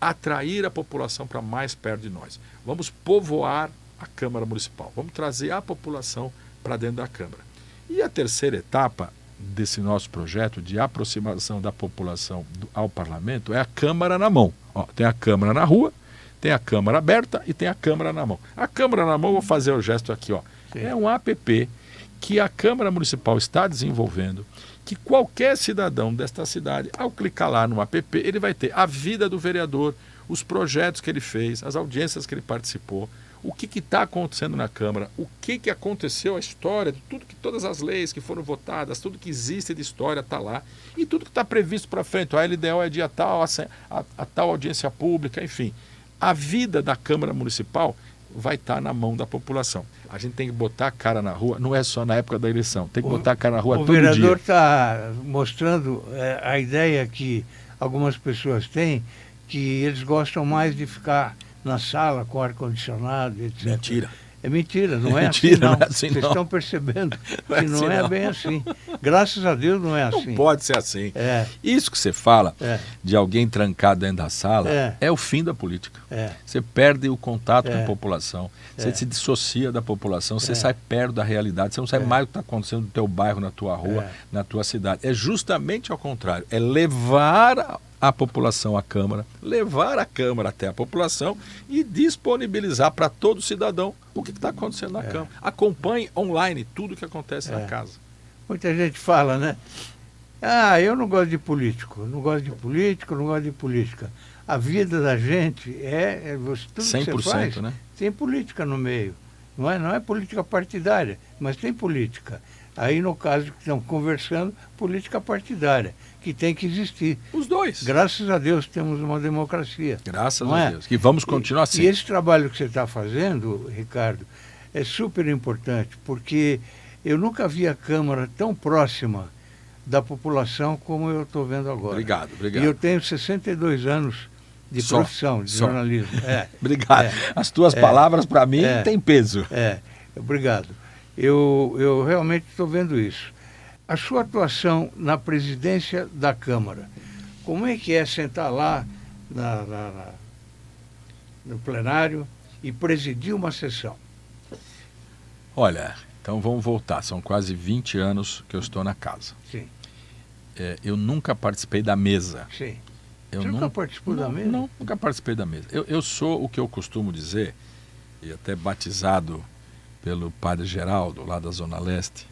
Speaker 2: atrair a população para mais perto de nós. Vamos povoar a Câmara Municipal, vamos trazer a população para dentro da Câmara. E a terceira etapa desse nosso projeto de aproximação da população ao parlamento é a Câmara na mão. Ó, tem a Câmara na rua, tem a Câmara aberta e tem a Câmara na mão. A Câmara na mão, vou fazer o gesto aqui, ó. É um app que a Câmara Municipal está desenvolvendo, que qualquer cidadão desta cidade, ao clicar lá no app, ele vai ter a vida do vereador, os projetos que ele fez, as audiências que ele participou, o que está acontecendo na Câmara, o que aconteceu, a história, de tudo que todas as leis que foram votadas, tudo que existe de história está lá, e tudo que está previsto para frente. A LDO é dia tal, a tal audiência pública, enfim. A vida da Câmara Municipal vai estar na mão da população. A gente tem que botar a cara na rua, não é só na época da eleição, tem que botar a cara na rua todo dia. O
Speaker 1: vereador está mostrando a ideia que algumas pessoas têm, que eles gostam mais de ficar na sala com ar-condicionado, etc.
Speaker 2: Mentira.
Speaker 1: É mentira, não é
Speaker 2: mentira,
Speaker 1: assim, não.
Speaker 2: Não é assim,
Speaker 1: Vocês
Speaker 2: não.
Speaker 1: estão percebendo que
Speaker 2: Assim,
Speaker 1: não é bem assim. Graças a Deus não é assim.
Speaker 2: Não pode ser assim.
Speaker 1: É.
Speaker 2: Isso que você fala de alguém trancado dentro da sala é o fim da política. Você perde o contato com a população, você se dissocia da população, você sai perto da realidade, você não sabe mais o que está acontecendo no teu bairro, na tua rua, na tua cidade. É justamente ao contrário, é levar a população à Câmara, levar a Câmara até a população e disponibilizar para todo cidadão o que está acontecendo na Câmara. Acompanhe online tudo o que acontece na casa.
Speaker 1: Muita gente fala, né? Ah, eu não gosto de político, não gosto de político, não gosto de política. A vida da gente tudo
Speaker 2: 100%,
Speaker 1: que você faz,
Speaker 2: né?
Speaker 1: Tem política no meio. Não é política partidária, mas tem política. Aí, no caso que estamos conversando, política partidária, que tem que existir.
Speaker 2: Os dois.
Speaker 1: Graças a Deus temos uma democracia.
Speaker 2: Graças a Deus. Que vamos continuar assim.
Speaker 1: E esse trabalho que você está fazendo, Ricardo, é super importante, porque eu nunca vi a Câmara tão próxima da população como eu estou vendo agora.
Speaker 2: Obrigado.
Speaker 1: E eu tenho 62 anos de profissão, de jornalismo.
Speaker 2: Obrigado. As tuas palavras, para mim, têm peso.
Speaker 1: Obrigado. Eu realmente estou vendo isso. A sua atuação na presidência da Câmara, como é que é sentar lá no plenário e presidir uma sessão?
Speaker 2: Olha, então vamos voltar. São quase 20 anos que eu estou na casa.
Speaker 1: Sim.
Speaker 2: Eu nunca participei da mesa.
Speaker 1: Sim. Você nunca participou da mesa?
Speaker 2: Não, nunca participei da mesa. Eu sou o que eu costumo dizer, e até batizado pelo padre Geraldo, lá da Zona Leste,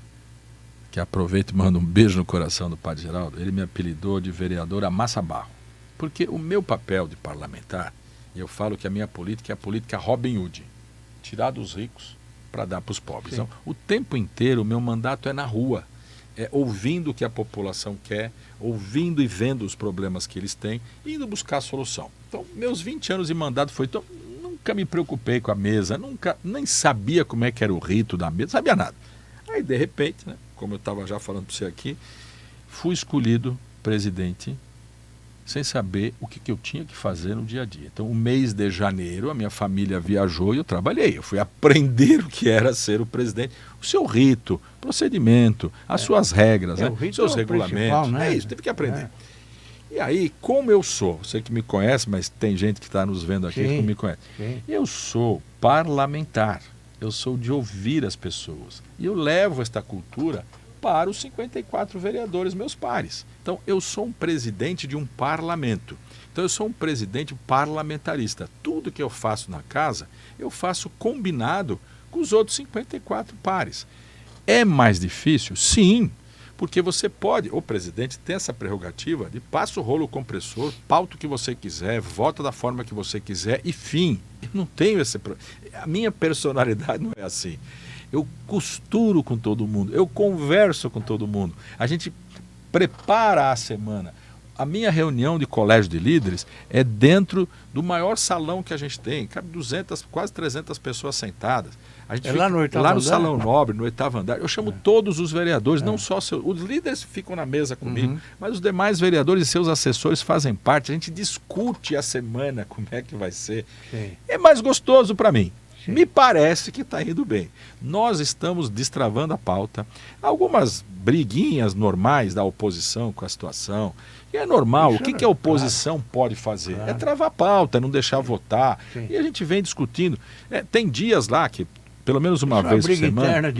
Speaker 2: que aproveito e mando um beijo no coração do padre Geraldo. Ele me apelidou de vereador Amassa Barro, porque o meu papel de parlamentar, e eu falo que a minha política é a política Robin Hood, tirar dos ricos para dar para os pobres. Então, o tempo inteiro o meu mandato é na rua, ouvindo o que a população quer, ouvindo e vendo os problemas que eles têm, e indo buscar a solução. Então, meus 20 anos de mandato foi... Não nunca me preocupei com a mesa, nem sabia como é que era o rito da mesa, não sabia nada. Aí, de repente, né, como eu estava já falando para você aqui, fui escolhido presidente sem saber o que eu tinha que fazer no dia a dia. Então, o mês de janeiro, a minha família viajou e eu trabalhei. Eu fui aprender o que era ser o presidente. O seu rito, procedimento, as suas regras, né? Os seus regulamentos. Né? É isso, teve que aprender. E aí, como eu sou, você que me conhece, mas tem gente que está nos vendo aqui que não me conhece. Eu sou parlamentar, eu sou de ouvir as pessoas. E eu levo esta cultura para os 54 vereadores, meus pares. Então, eu sou um presidente de um parlamento. Então, eu sou um presidente parlamentarista. Tudo que eu faço na casa, eu faço combinado com os outros 54 pares. É mais difícil? Sim, porque você pode, o presidente tem essa prerrogativa de passa o rolo compressor, pauta o que você quiser, vota da forma que você quiser e fim. Eu não tenho esse... A minha personalidade não é assim. Eu costuro com todo mundo, eu converso com todo mundo. A gente prepara a semana. A minha reunião de colégio de líderes é dentro do maior salão que a gente tem. Cabe 200, quase 300 pessoas sentadas. A gente
Speaker 1: lá no oitavo
Speaker 2: lá no
Speaker 1: andar?
Speaker 2: Salão Nobre, no 8º andar. Eu chamo todos os vereadores, não só os líderes ficam na mesa comigo, mas os demais vereadores e seus assessores fazem parte. A gente discute a semana, como é que vai ser. É mais gostoso para mim. Me parece que está indo bem. Nós estamos destravando a pauta. Algumas briguinhas normais da oposição com a situação. E é normal. O que a oposição pode fazer? É travar a pauta, não deixar votar. E a gente vem discutindo. Tem dias lá que, pelo menos uma vez por semana...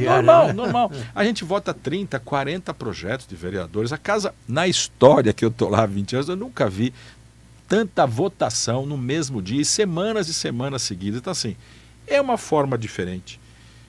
Speaker 2: Normal. A gente vota 30, 40 projetos de vereadores. A casa, na história que eu estou lá há 20 anos, eu nunca vi tanta votação no mesmo dia e semanas seguidas. Então, assim... É uma forma diferente.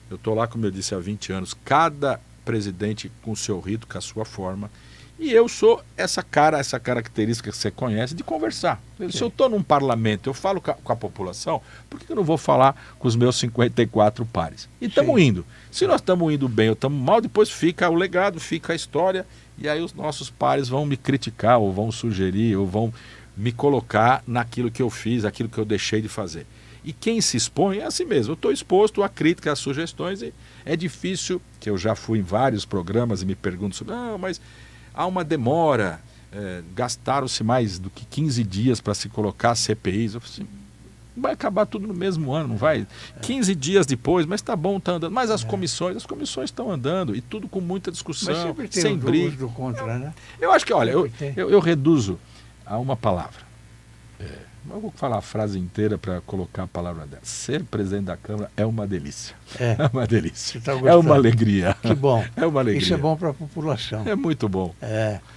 Speaker 2: Eu estou lá, como eu disse, há 20 anos, cada presidente com o seu rito, com a sua forma. E eu sou essa característica que você conhece de conversar. Se eu estou num parlamento, eu falo com a população, por que eu não vou falar com os meus 54 pares? E estamos indo. Se nós estamos indo bem ou estamos mal, depois fica o legado, fica a história, e aí os nossos pares vão me criticar, ou vão sugerir, ou vão me colocar naquilo que eu fiz, aquilo que eu deixei de fazer. E quem se expõe é assim mesmo. Eu estou exposto a críticas, a sugestões e é difícil, que eu já fui em vários programas e me pergunto sobre, mas há uma demora, gastaram-se mais do que 15 dias para se colocar CPIs. Eu falei assim, vai acabar tudo no mesmo ano, não vai? 15 dias depois, mas está bom, está andando. Mas as comissões estão andando e tudo com muita discussão,
Speaker 1: mas sempre tem
Speaker 2: sem briga.
Speaker 1: Do contra, né?
Speaker 2: Eu acho que, olha, eu reduzo a uma palavra. Eu vou falar a frase inteira para colocar a palavra dela. Ser presidente da Câmara é uma delícia. É uma delícia. É uma alegria.
Speaker 1: Que bom.
Speaker 2: É uma alegria.
Speaker 1: Isso é bom para a população.
Speaker 2: É muito bom.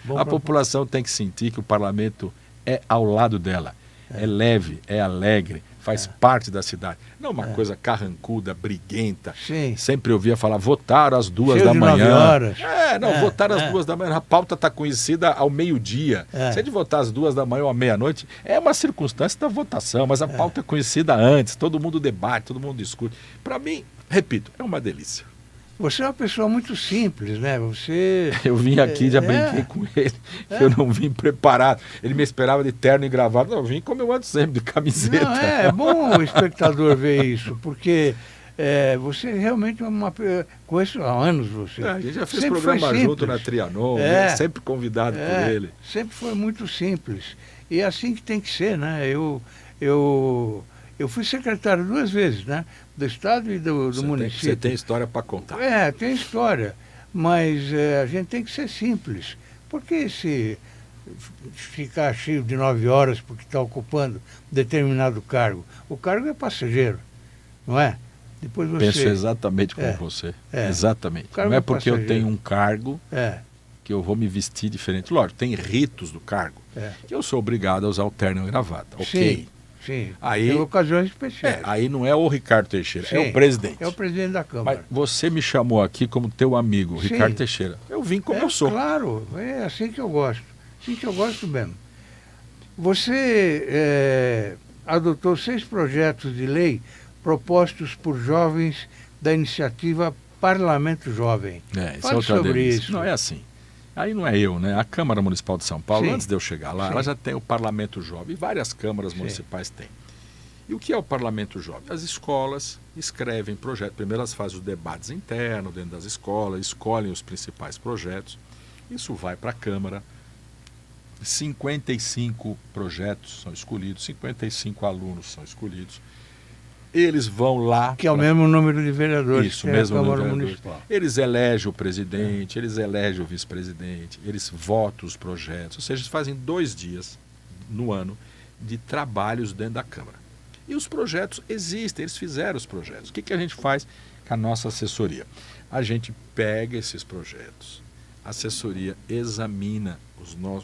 Speaker 1: Bom
Speaker 2: a população tem que sentir que o parlamento é ao lado dela. É leve, é alegre, faz parte da cidade. Não uma coisa carrancuda, briguenta. Sempre ouvia falar, votaram às 2 da manhã.
Speaker 1: 9 horas.
Speaker 2: Votaram às 2 da manhã. A pauta está conhecida ao meio-dia. Se é de votar às 2 da manhã ou à meia-noite, é uma circunstância da votação, mas a pauta é conhecida antes, todo mundo debate, todo mundo discute. Para mim, repito, é uma delícia.
Speaker 1: Você é uma pessoa muito simples, né?
Speaker 2: Eu vim aqui, já brinquei com ele, que eu não vim preparado. Ele me esperava de terno e gravata. Não, eu vim como eu ando sempre, de camiseta.
Speaker 1: Não, é bom o espectador ver isso, porque você realmente é uma... Conheço há anos você.
Speaker 2: A gente já fez programa junto na Trianon, né? Sempre convidado por ele.
Speaker 1: Sempre foi muito simples. E é assim que tem que ser, né? Eu fui secretário 2 vezes, né? Do Estado e do município.
Speaker 2: Você tem história para contar.
Speaker 1: Tem história. Mas a gente tem que ser simples. Porque se ficar cheio de 9 horas porque está ocupando determinado cargo, o cargo é passageiro, não é? Depois você...
Speaker 2: Penso exatamente como você. Exatamente. Não é porque eu tenho um cargo que eu vou me vestir diferente. Lógico, tem ritos do cargo que eu sou obrigado a usar o terno e gravata. Ok.
Speaker 1: Sim,
Speaker 2: aí,
Speaker 1: tem ocasiões especiais.
Speaker 2: Aí não é o Ricardo Teixeira, é o presidente.
Speaker 1: É o presidente da Câmara.
Speaker 2: Mas você me chamou aqui como teu amigo, Ricardo Teixeira. Eu vim como eu sou.
Speaker 1: Claro, é assim que eu gosto. Assim que eu gosto mesmo. Você adotou 6 projetos de lei propostos por jovens da iniciativa Parlamento Jovem.
Speaker 2: Fale sobre isso. Não é assim. Aí não é eu, né? A Câmara Municipal de São Paulo, antes de eu chegar lá, ela já tem o Parlamento Jovem, e várias câmaras municipais têm. E o que é o Parlamento Jovem? As escolas escrevem projetos. Primeiro elas fazem os debates internos dentro das escolas, escolhem os principais projetos. Isso vai para a Câmara. 55 projetos são escolhidos, 55 alunos são escolhidos. Eles vão lá...
Speaker 1: Que é o mesmo número de vereadores.
Speaker 2: Isso, mesmo número de vereadores. Eles elegem o presidente, eles elegem o vice-presidente, eles votam os projetos. Ou seja, eles fazem 2 dias no ano de trabalhos dentro da Câmara. E os projetos existem, eles fizeram os projetos. O que a gente faz com a nossa assessoria? A gente pega esses projetos, a assessoria examina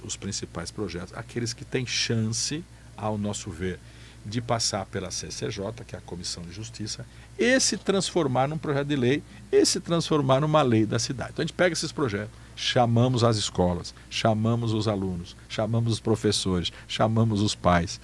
Speaker 2: os principais projetos, aqueles que têm chance, ao nosso ver, de passar pela CCJ, que é a Comissão de Justiça, e se transformar num projeto de lei, e se transformar numa lei da cidade. Então a gente pega esses projetos, chamamos as escolas, chamamos os alunos, chamamos os professores, chamamos os pais,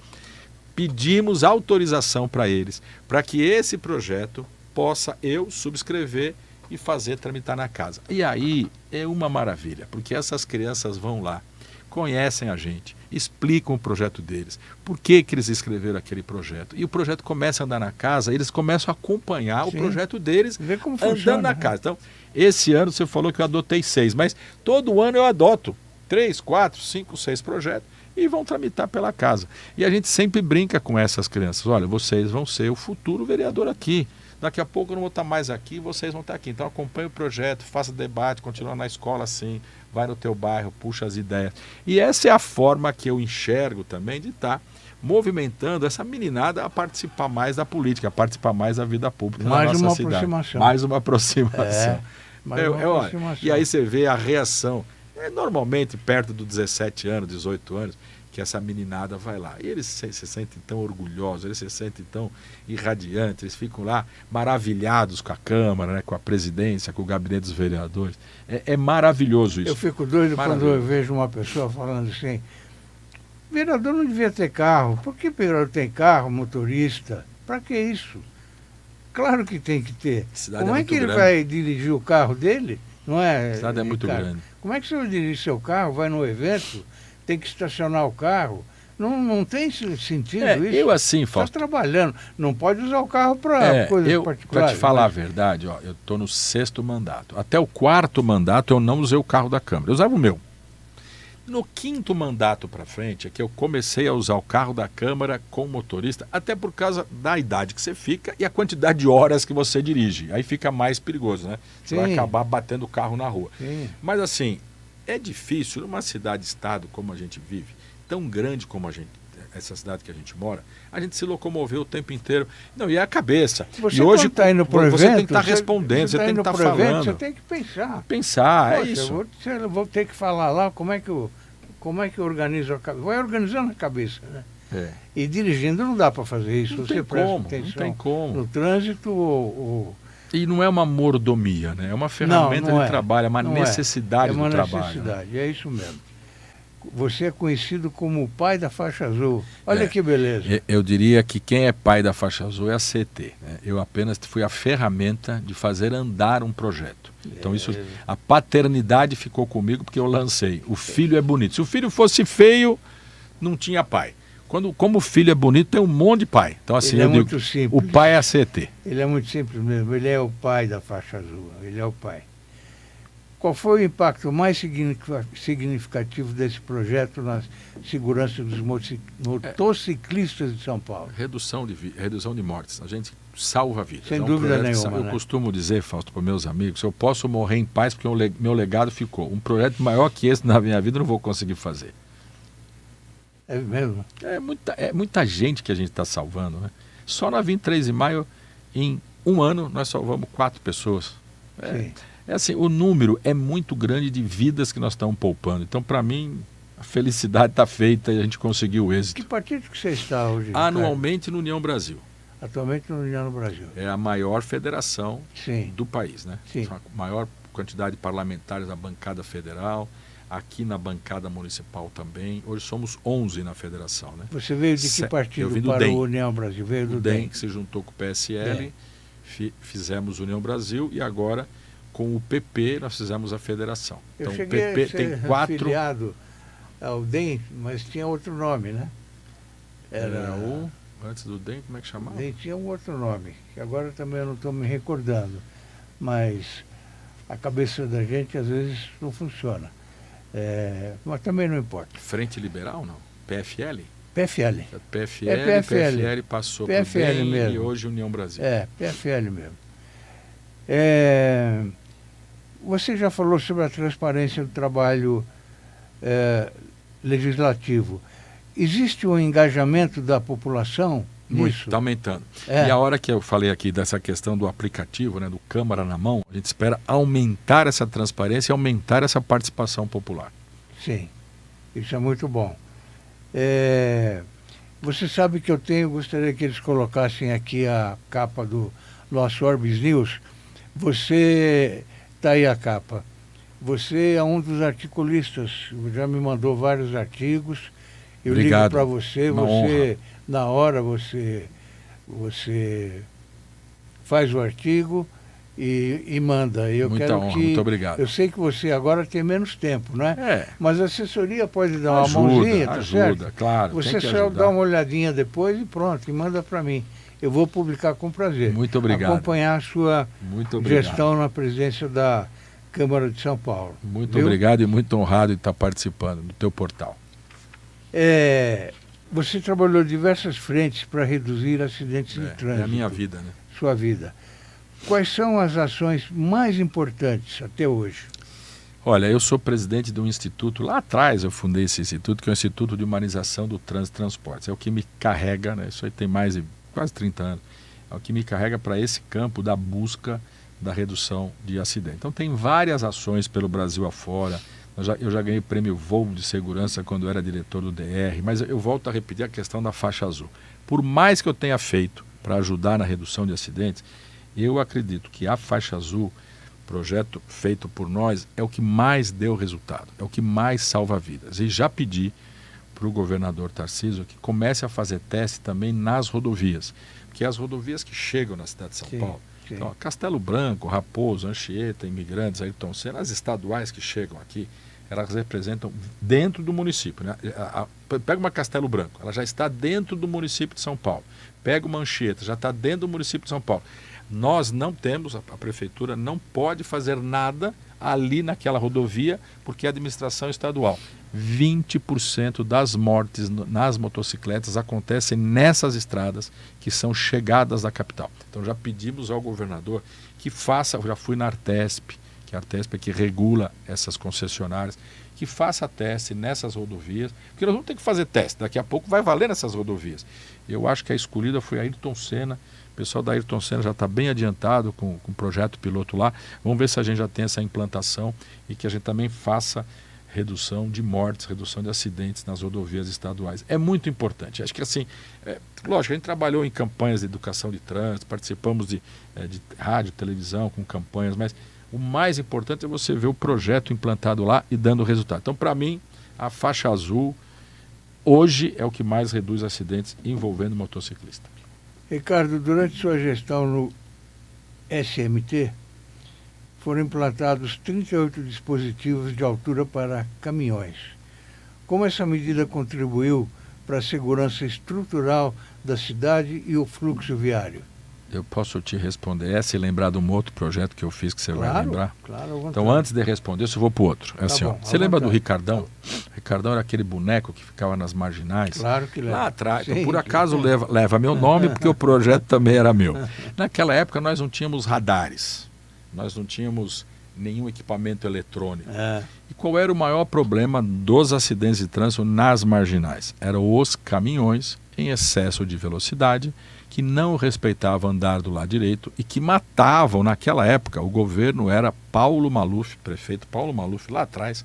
Speaker 2: pedimos autorização para eles, para que esse projeto possa eu subscrever e fazer tramitar na casa. E aí é uma maravilha, porque essas crianças vão lá, conhecem a gente, explicam o projeto deles, por que eles escreveram aquele projeto. E o projeto começa a andar na casa, eles começam a acompanhar o projeto deles andando na casa. Então, esse ano você falou que eu adotei 6, mas todo ano eu adoto 3, 4, 5, 6 projetos e vão tramitar pela casa. E a gente sempre brinca com essas crianças. Olha, vocês vão ser o futuro vereador aqui. Daqui a pouco eu não vou estar mais aqui, vocês vão estar aqui. Então acompanhe o projeto, faça debate, continua na escola assim, vai no teu bairro, puxa as ideias. E essa é a forma que eu enxergo também de estar movimentando essa meninada a participar mais da política, a participar mais da vida pública na nossa cidade. Mais uma aproximação. E aí você vê a reação. Normalmente perto dos 17 anos, 18 anos, que essa meninada vai lá. E eles se sentem tão orgulhosos, eles se sentem tão irradiantes, eles ficam lá maravilhados com a Câmara, né, com a presidência, com o gabinete dos vereadores. É maravilhoso isso.
Speaker 1: Eu fico doido quando eu vejo uma pessoa falando assim, vereador não devia ter carro. Por que vereador tem carro, motorista? Para que isso? Claro que tem que ter. Como é que ele vai dirigir o carro dele? Não é?
Speaker 2: A cidade é muito grande.
Speaker 1: Como é que você dirige seu carro, vai no evento, tem que estacionar o carro? Não tem sentido isso.
Speaker 2: Eu assim, Fausto.
Speaker 1: Está trabalhando, não pode usar o carro para coisas particulares.
Speaker 2: Para te falar a verdade, eu estou no 6º mandato. Até o 4º mandato eu não usei o carro da Câmara, eu usava o meu. No 5º mandato para frente é que eu comecei a usar o carro da Câmara com motorista, até por causa da idade que você fica e a quantidade de horas que você dirige. Aí fica mais perigoso, né? Você vai acabar batendo o carro na rua. Sim. Mas assim, é difícil numa cidade-estado como a gente vive, tão grande como essa cidade que a gente mora, a gente se locomoveu o tempo inteiro. Não, e é a cabeça.
Speaker 1: Você
Speaker 2: e hoje
Speaker 1: tá indo pro
Speaker 2: você
Speaker 1: evento,
Speaker 2: tem que estar respondendo, você tem que estar falando. Evento,
Speaker 1: você tem que pensar.
Speaker 2: Pensar,
Speaker 1: Poxa,
Speaker 2: é isso.
Speaker 1: Eu vou ter que falar lá como é que eu organizo a cabeça. Vai organizando a cabeça, né? E dirigindo não dá para fazer isso. Você presta atenção
Speaker 2: não tem como.
Speaker 1: No trânsito
Speaker 2: E não é uma mordomia, né? É uma ferramenta de trabalho, é uma necessidade do trabalho. É uma necessidade,
Speaker 1: é isso mesmo. Você é conhecido como o pai da faixa azul. Olha que beleza.
Speaker 2: Eu diria que quem é pai da faixa azul é a CT. Né? Eu apenas fui a ferramenta de fazer andar um projeto. Então a paternidade ficou comigo porque eu lancei. O filho é bonito. Se o filho fosse feio, não tinha pai. Como o filho é bonito, tem um monte de pai. Então assim,
Speaker 1: eu digo, simples.
Speaker 2: O pai é a CT.
Speaker 1: Ele é muito simples mesmo. Ele é o pai da faixa azul. Ele é o pai. Qual foi o impacto mais significativo desse projeto na segurança dos motociclistas de São Paulo?
Speaker 2: Redução de mortes. A gente salva vidas.
Speaker 1: Sem dúvida nenhuma.
Speaker 2: Eu costumo dizer, Fausto, para meus amigos, eu posso morrer em paz porque meu legado ficou. Um projeto maior que esse na minha vida eu não vou conseguir fazer.
Speaker 1: É mesmo?
Speaker 2: É muita gente que a gente está salvando. Né? Só na 23 de maio, em um ano, nós salvamos 4 pessoas.
Speaker 1: Sim.
Speaker 2: Assim, o número é muito grande de vidas que nós estamos poupando. Então, para mim, a felicidade está feita e a gente conseguiu o êxito.
Speaker 1: Que partido que você está hoje?
Speaker 2: Anualmente no União Brasil.
Speaker 1: Atualmente no União Brasil.
Speaker 2: É a maior federação do país, né?
Speaker 1: Sim.
Speaker 2: A maior quantidade de parlamentares na bancada federal, aqui na bancada municipal também. Hoje somos 11 na federação, né?
Speaker 1: Você veio de que partido para o União Brasil? Veio do DEM,
Speaker 2: que se juntou com o PSL, fizemos União Brasil e agora com o PP nós fizemos a federação.
Speaker 1: Então
Speaker 2: o
Speaker 1: PP tem 4 afiliado ao DEM, mas tinha outro nome, né?
Speaker 2: Era o Antes do DEM, como é que chamava?
Speaker 1: DEM tinha um outro nome, que agora também eu não estou me recordando, mas a cabeça da gente às vezes não funciona. Mas também não importa.
Speaker 2: Frente Liberal, não? PFL?
Speaker 1: PFL.
Speaker 2: PFL passou para o DEM
Speaker 1: mesmo.
Speaker 2: E hoje União Brasil.
Speaker 1: PFL mesmo. Você já falou sobre a transparência do trabalho legislativo. Existe um engajamento da população
Speaker 2: Muito,
Speaker 1: nisso?
Speaker 2: está aumentando. E a hora que eu falei aqui dessa questão do aplicativo, né, do Câmara na Mão, a gente espera aumentar essa transparência e aumentar essa participação popular.
Speaker 1: Sim, isso é muito bom. Você sabe que gostaria que eles colocassem aqui a capa do nosso Orbis News. Você, está aí a capa, você é um dos articulistas, já me mandou vários artigos. Eu
Speaker 2: Obrigado.
Speaker 1: ligo para você,
Speaker 2: Honra.
Speaker 1: Na hora você faz o artigo e manda.
Speaker 2: Muita honra, muito obrigado.
Speaker 1: Eu sei que você agora tem menos tempo, não é? Mas a assessoria pode dar uma
Speaker 2: ajuda,
Speaker 1: mãozinha, tá
Speaker 2: ajuda,
Speaker 1: certo?
Speaker 2: Claro.
Speaker 1: Você
Speaker 2: tem que
Speaker 1: só
Speaker 2: ajudar.
Speaker 1: dá uma olhadinha depois e pronto, e manda para mim. Eu vou publicar com prazer.
Speaker 2: Muito obrigado.
Speaker 1: Acompanhar a sua
Speaker 2: Muito
Speaker 1: gestão na presidência da Câmara de São Paulo.
Speaker 2: Muito
Speaker 1: Viu?
Speaker 2: obrigado e muito honrado de estar participando do teu portal.
Speaker 1: Você trabalhou diversas frentes para reduzir acidentes de trânsito.
Speaker 2: É a minha vida, né?
Speaker 1: Sua vida. Quais são as ações mais importantes até hoje?
Speaker 2: Olha, eu sou presidente de um instituto, lá atrás eu fundei esse instituto, que é o Instituto de Humanização do Trânsito e Transportes. É o que me carrega, né? Isso aí tem mais de quase 30 anos. É o que me carrega para esse campo da busca da redução de acidentes. Então tem várias ações pelo Brasil afora. Eu já ganhei prêmio Volvo de Segurança quando eu era diretor do DR, mas eu volto a repetir a questão da faixa azul. Por mais que eu tenha feito para ajudar na redução de acidentes, eu acredito que a faixa azul, projeto feito por nós, é o que mais deu resultado, é o que mais salva vidas. E já pedi para o governador Tarcísio que comece a fazer teste também nas rodovias, porque as rodovias que chegam na cidade de São Paulo, então, Castelo Branco, Raposo, Anchieta, Imigrantes, Ayrton Senna, as estaduais que chegam aqui, elas representam dentro do município, né? Pega uma Castelo Branco, ela já está dentro do município de São Paulo. Pega uma Anchieta, já está dentro do município de São Paulo. Nós não temos, a prefeitura não pode fazer nada ali naquela rodovia, porque é administração estadual. 20% das mortes nas motocicletas acontecem nessas estradas que são chegadas da capital. Então já pedimos ao governador que faça, eu já fui na Artesp, que a Artesp é que regula essas concessionárias, que faça teste nessas rodovias, porque nós vamos ter que fazer teste, daqui a pouco vai valer nessas rodovias. Eu acho que a escolhida foi a Ayrton Senna, o pessoal da Ayrton Senna já está bem adiantado com o projeto piloto lá, vamos ver se a gente já tem essa implantação e que a gente também faça redução de mortes, redução de acidentes nas rodovias estaduais. É muito importante. Acho que assim, lógico, a gente trabalhou em campanhas de educação de trânsito, participamos de rádio, televisão com campanhas, mas o mais importante é você ver o projeto implantado lá e dando resultado. Então, para mim, a faixa azul hoje é o que mais reduz acidentes envolvendo motociclista.
Speaker 1: Ricardo, durante sua gestão no SMT, foram implantados 38 dispositivos de altura para caminhões. Como essa medida contribuiu para a segurança estrutural da cidade e o fluxo viário?
Speaker 2: Eu posso te responder essa e lembrar de um outro projeto que eu fiz que você vai lembrar?
Speaker 1: Claro,
Speaker 2: então, antes de responder, eu vou para o outro. É assim,
Speaker 1: bom,
Speaker 2: você lembra do Ricardão? O Ricardão era aquele boneco que ficava nas marginais?
Speaker 1: Claro que lembra.
Speaker 2: Lá atrás. Então, por acaso leva meu nome, porque o projeto também era meu. Naquela época nós não tínhamos radares, nós não tínhamos nenhum equipamento eletrônico. E qual era o maior problema dos acidentes de trânsito nas marginais? Eram os caminhões em excesso de velocidade, que não respeitavam andar do lado direito e que matavam, naquela época, o governo era Paulo Maluf, prefeito Paulo Maluf, lá atrás,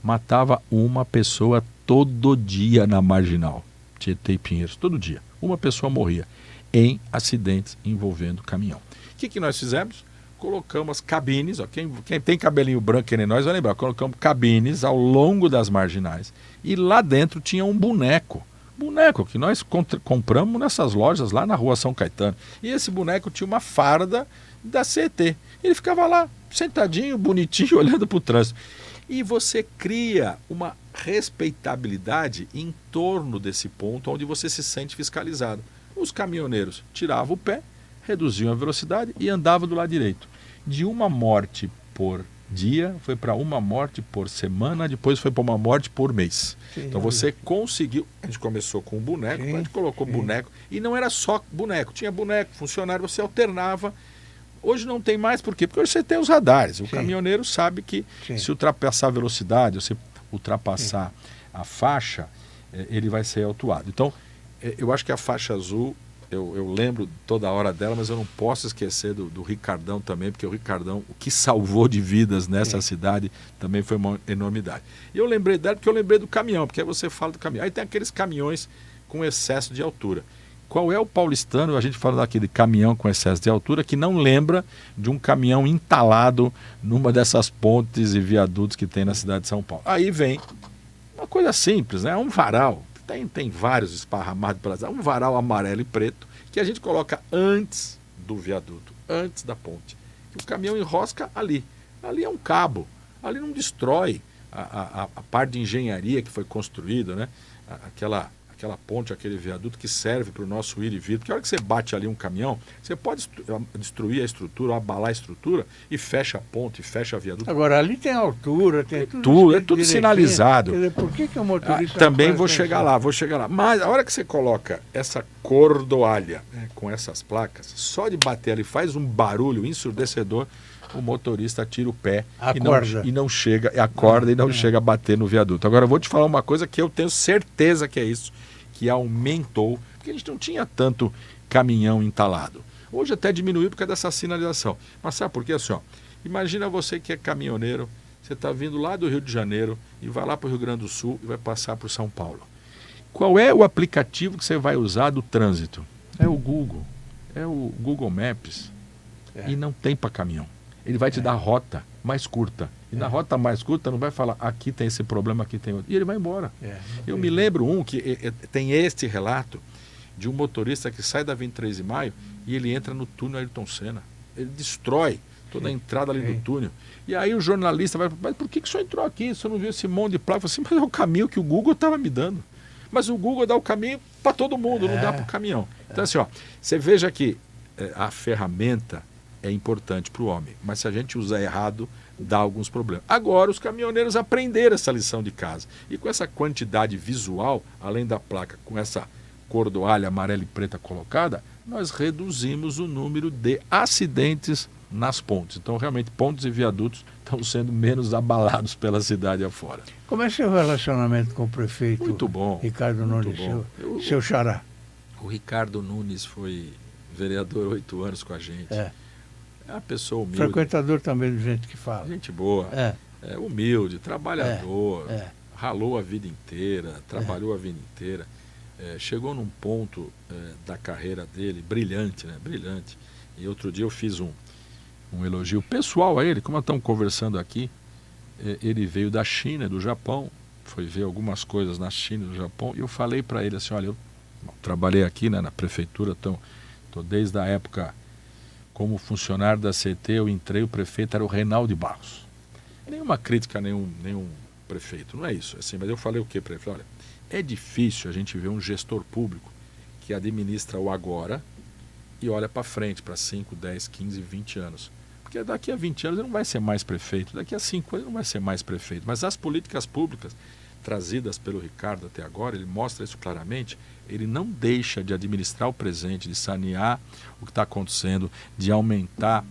Speaker 2: matava uma pessoa todo dia na marginal, Tietê e Pinheiros, todo dia. Uma pessoa morria em acidentes envolvendo caminhão. O que nós fizemos? Colocamos cabines, ó, quem tem cabelinho branco que nem nós vai lembrar, colocamos cabines ao longo das marginais e lá dentro tinha um boneco que nós compramos nessas lojas lá na rua São Caetano. E esse boneco tinha uma farda da CET. Ele ficava lá, sentadinho, bonitinho, olhando para o trânsito. E você cria uma respeitabilidade em torno desse ponto onde você se sente fiscalizado. Os caminhoneiros tiravam o pé, reduziam a velocidade e andavam do lado direito. De uma morte por dia, foi para uma morte por semana, depois foi para uma morte por mês. Sim, então você conseguiu, a gente começou com um boneco, sim, a gente colocou boneco, e não era só boneco, tinha boneco, funcionário, você alternava. Hoje não tem mais, por quê? Porque hoje você tem os radares, o caminhoneiro sabe que se ultrapassar a velocidade, se ultrapassar a faixa, ele vai ser autuado. Então, eu acho que a faixa azul, eu lembro toda hora dela, mas eu não posso esquecer do Ricardão também, porque o Ricardão, o que salvou de vidas nessa cidade, também foi uma enormidade. E eu lembrei dela porque eu lembrei do caminhão, porque aí você fala do caminhão. Aí tem aqueles caminhões com excesso de altura. Qual é o paulistano, a gente fala daqui de caminhão com excesso de altura, que não lembra de um caminhão entalado numa dessas pontes e viadutos que tem na cidade de São Paulo? Aí vem uma coisa simples, né? Um varal. Tem vários esparramados pela cidade. Um varal amarelo e preto que a gente coloca antes do viaduto, antes da ponte. O caminhão enrosca ali. Ali é um cabo. Ali não destrói a parte de engenharia que foi construída, né? Aquela ponte, aquele viaduto que serve para o nosso ir e vir. Porque a hora que você bate ali um caminhão, você pode destruir a estrutura, abalar a estrutura e fecha a ponte, fecha a viaduto.
Speaker 1: Agora, ali tem altura, tem tudo.
Speaker 2: É tudo sinalizado.
Speaker 1: Quer dizer, por que o motorista...
Speaker 2: também vou chegar lá. Mas a hora que você coloca essa cordoalha, né, com essas placas, só de bater ali faz um barulho ensurdecedor, o motorista tira o pé e não chega, acorda e não chega a bater no viaduto. Agora eu vou te falar uma coisa que eu tenho certeza que é isso, que aumentou, porque a gente não tinha tanto caminhão entalado. Hoje até diminuiu por causa dessa sinalização. Mas sabe por quê? Assim, ó, imagina você que é caminhoneiro, você está vindo lá do Rio de Janeiro e vai lá para o Rio Grande do Sul e vai passar por São Paulo. Qual é o aplicativo que você vai usar do trânsito? É o Google. É o Google Maps. E não tem para caminhão. Ele vai te dar a rota mais curta. E na rota mais curta não vai falar, aqui tem esse problema, aqui tem outro. E ele vai embora. Eu me lembro que tem este relato de um motorista que sai da 23 de Maio e ele entra no túnel Ayrton Senna. Ele destrói toda a entrada ali do túnel. E aí o jornalista vai, mas por que o senhor entrou aqui? O senhor não viu esse monte de placa? Eu falei assim, mas é o caminho que o Google estava me dando. Mas o Google dá o caminho para todo mundo, não dá para o caminhão. Então assim, ó, você veja que a ferramenta é importante para o homem, mas se a gente usar errado, dá alguns problemas. Agora os caminhoneiros aprenderam essa lição de casa. E com essa quantidade visual, além da placa, com essa cordoalha amarela e preta colocada, nós reduzimos o número de acidentes nas pontes. Então, realmente, pontes e viadutos estão sendo menos abalados pela cidade afora.
Speaker 1: Como é seu relacionamento com o prefeito?
Speaker 2: Muito bom.
Speaker 1: Ricardo Nunes, seu xará?
Speaker 2: O Ricardo Nunes foi vereador 8 anos com a gente. É uma pessoa humilde.
Speaker 1: Frequentador também do Gente que Fala.
Speaker 2: Gente boa. Humilde, trabalhador. Ralou a vida inteira, trabalhou a vida inteira. Chegou num ponto da carreira dele brilhante, né? Brilhante. E outro dia eu fiz um elogio pessoal a ele, como nós estamos conversando aqui. Ele veio da China, do Japão, foi ver algumas coisas na China e no Japão, e eu falei para ele assim, olha, eu trabalhei aqui, né, na prefeitura, estou desde a época como funcionário da CT, eu entrei, o prefeito era o Reinaldo Barros. Nenhuma crítica a nenhum prefeito, não é isso. Assim, mas eu falei o quê para ele? Falei, olha, é difícil a gente ver um gestor público que administra o agora e olha para frente, para 5, 10, 15, 20 anos. Porque daqui a 20 anos ele não vai ser mais prefeito, daqui a 5 anos ele não vai ser mais prefeito. Mas as políticas públicas trazidas pelo Ricardo até agora, ele mostra isso claramente, ele não deixa de administrar o presente, de sanear o que está acontecendo, de aumentar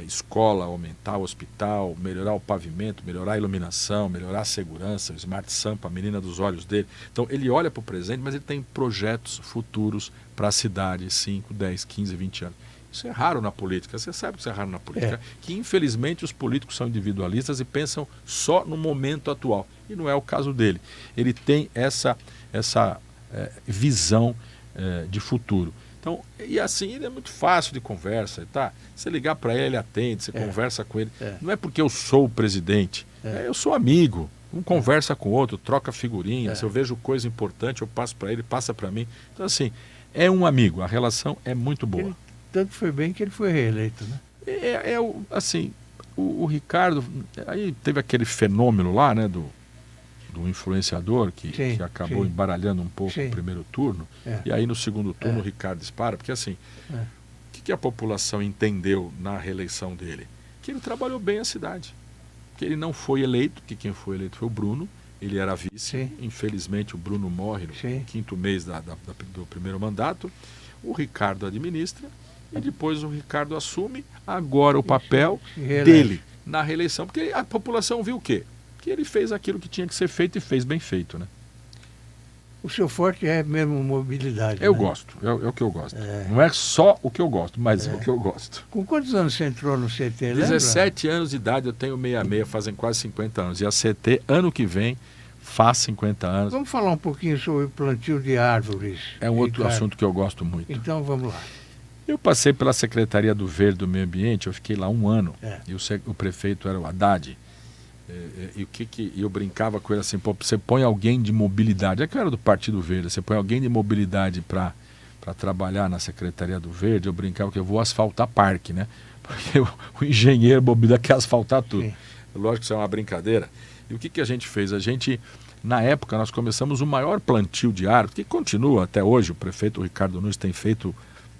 Speaker 2: escola, aumentar o hospital, melhorar o pavimento, melhorar a iluminação, melhorar a segurança, o Smart Sampa, a menina dos olhos dele. Então ele olha para o presente, mas ele tem projetos futuros para a cidade, 5, 10, 15, 20 anos. Isso é raro na política, você sabe que isso é raro na política, que infelizmente os políticos são individualistas e pensam só no momento atual. E não é o caso dele. Ele tem essa visão de futuro. Então, e assim, ele é muito fácil de conversa, tá? Você ligar para ele, ele atende, você conversa com ele. Não é porque eu sou o presidente, eu sou amigo. Um conversa com o outro, troca figurinha, se eu vejo coisa importante, eu passo para ele, passa para mim. Então, assim, é um amigo, a relação é muito boa.
Speaker 1: Tanto foi bem que ele foi reeleito, né?
Speaker 2: O Ricardo, aí teve aquele fenômeno lá, né, do do influenciador que acabou embaralhando um pouco o primeiro turno, e aí no segundo turno o Ricardo dispara, porque assim, o que a população entendeu na reeleição dele? Que ele trabalhou bem a cidade, que ele não foi eleito, que quem foi eleito foi o Bruno, ele era vice, infelizmente o Bruno morre no 5º mês do primeiro mandato, o Ricardo administra, e depois o Ricardo assume agora o papel dele na reeleição, porque a população viu o quê? Que ele fez aquilo que tinha que ser feito e fez bem feito, né?
Speaker 1: O seu forte é mesmo mobilidade.
Speaker 2: Eu gosto, é o que eu gosto. Não é só o que eu gosto, mas é o que eu gosto.
Speaker 1: Com quantos anos você entrou no CT,
Speaker 2: 17 anos de idade, eu tenho 66, fazem quase 50 anos. E a CT, ano que vem, faz 50 anos.
Speaker 1: Vamos falar um pouquinho sobre o plantio de árvores.
Speaker 2: É um outro assunto que eu gosto muito.
Speaker 1: Então vamos lá.
Speaker 2: Eu passei pela Secretaria do Verde do Meio Ambiente, eu fiquei lá 1 ano, e o prefeito era o Haddad. E eu brincava com ele assim, pô, você põe alguém de mobilidade, é que eu era do Partido Verde, você põe alguém de mobilidade para trabalhar na Secretaria do Verde, eu brincava que eu vou asfaltar parque, né? Porque o engenheiro mobilidade quer asfaltar tudo. Lógico que isso é uma brincadeira. E o que a gente fez? A gente, na época, nós começamos o maior plantio de árvores, que continua até hoje, o prefeito Ricardo Nunes tem feito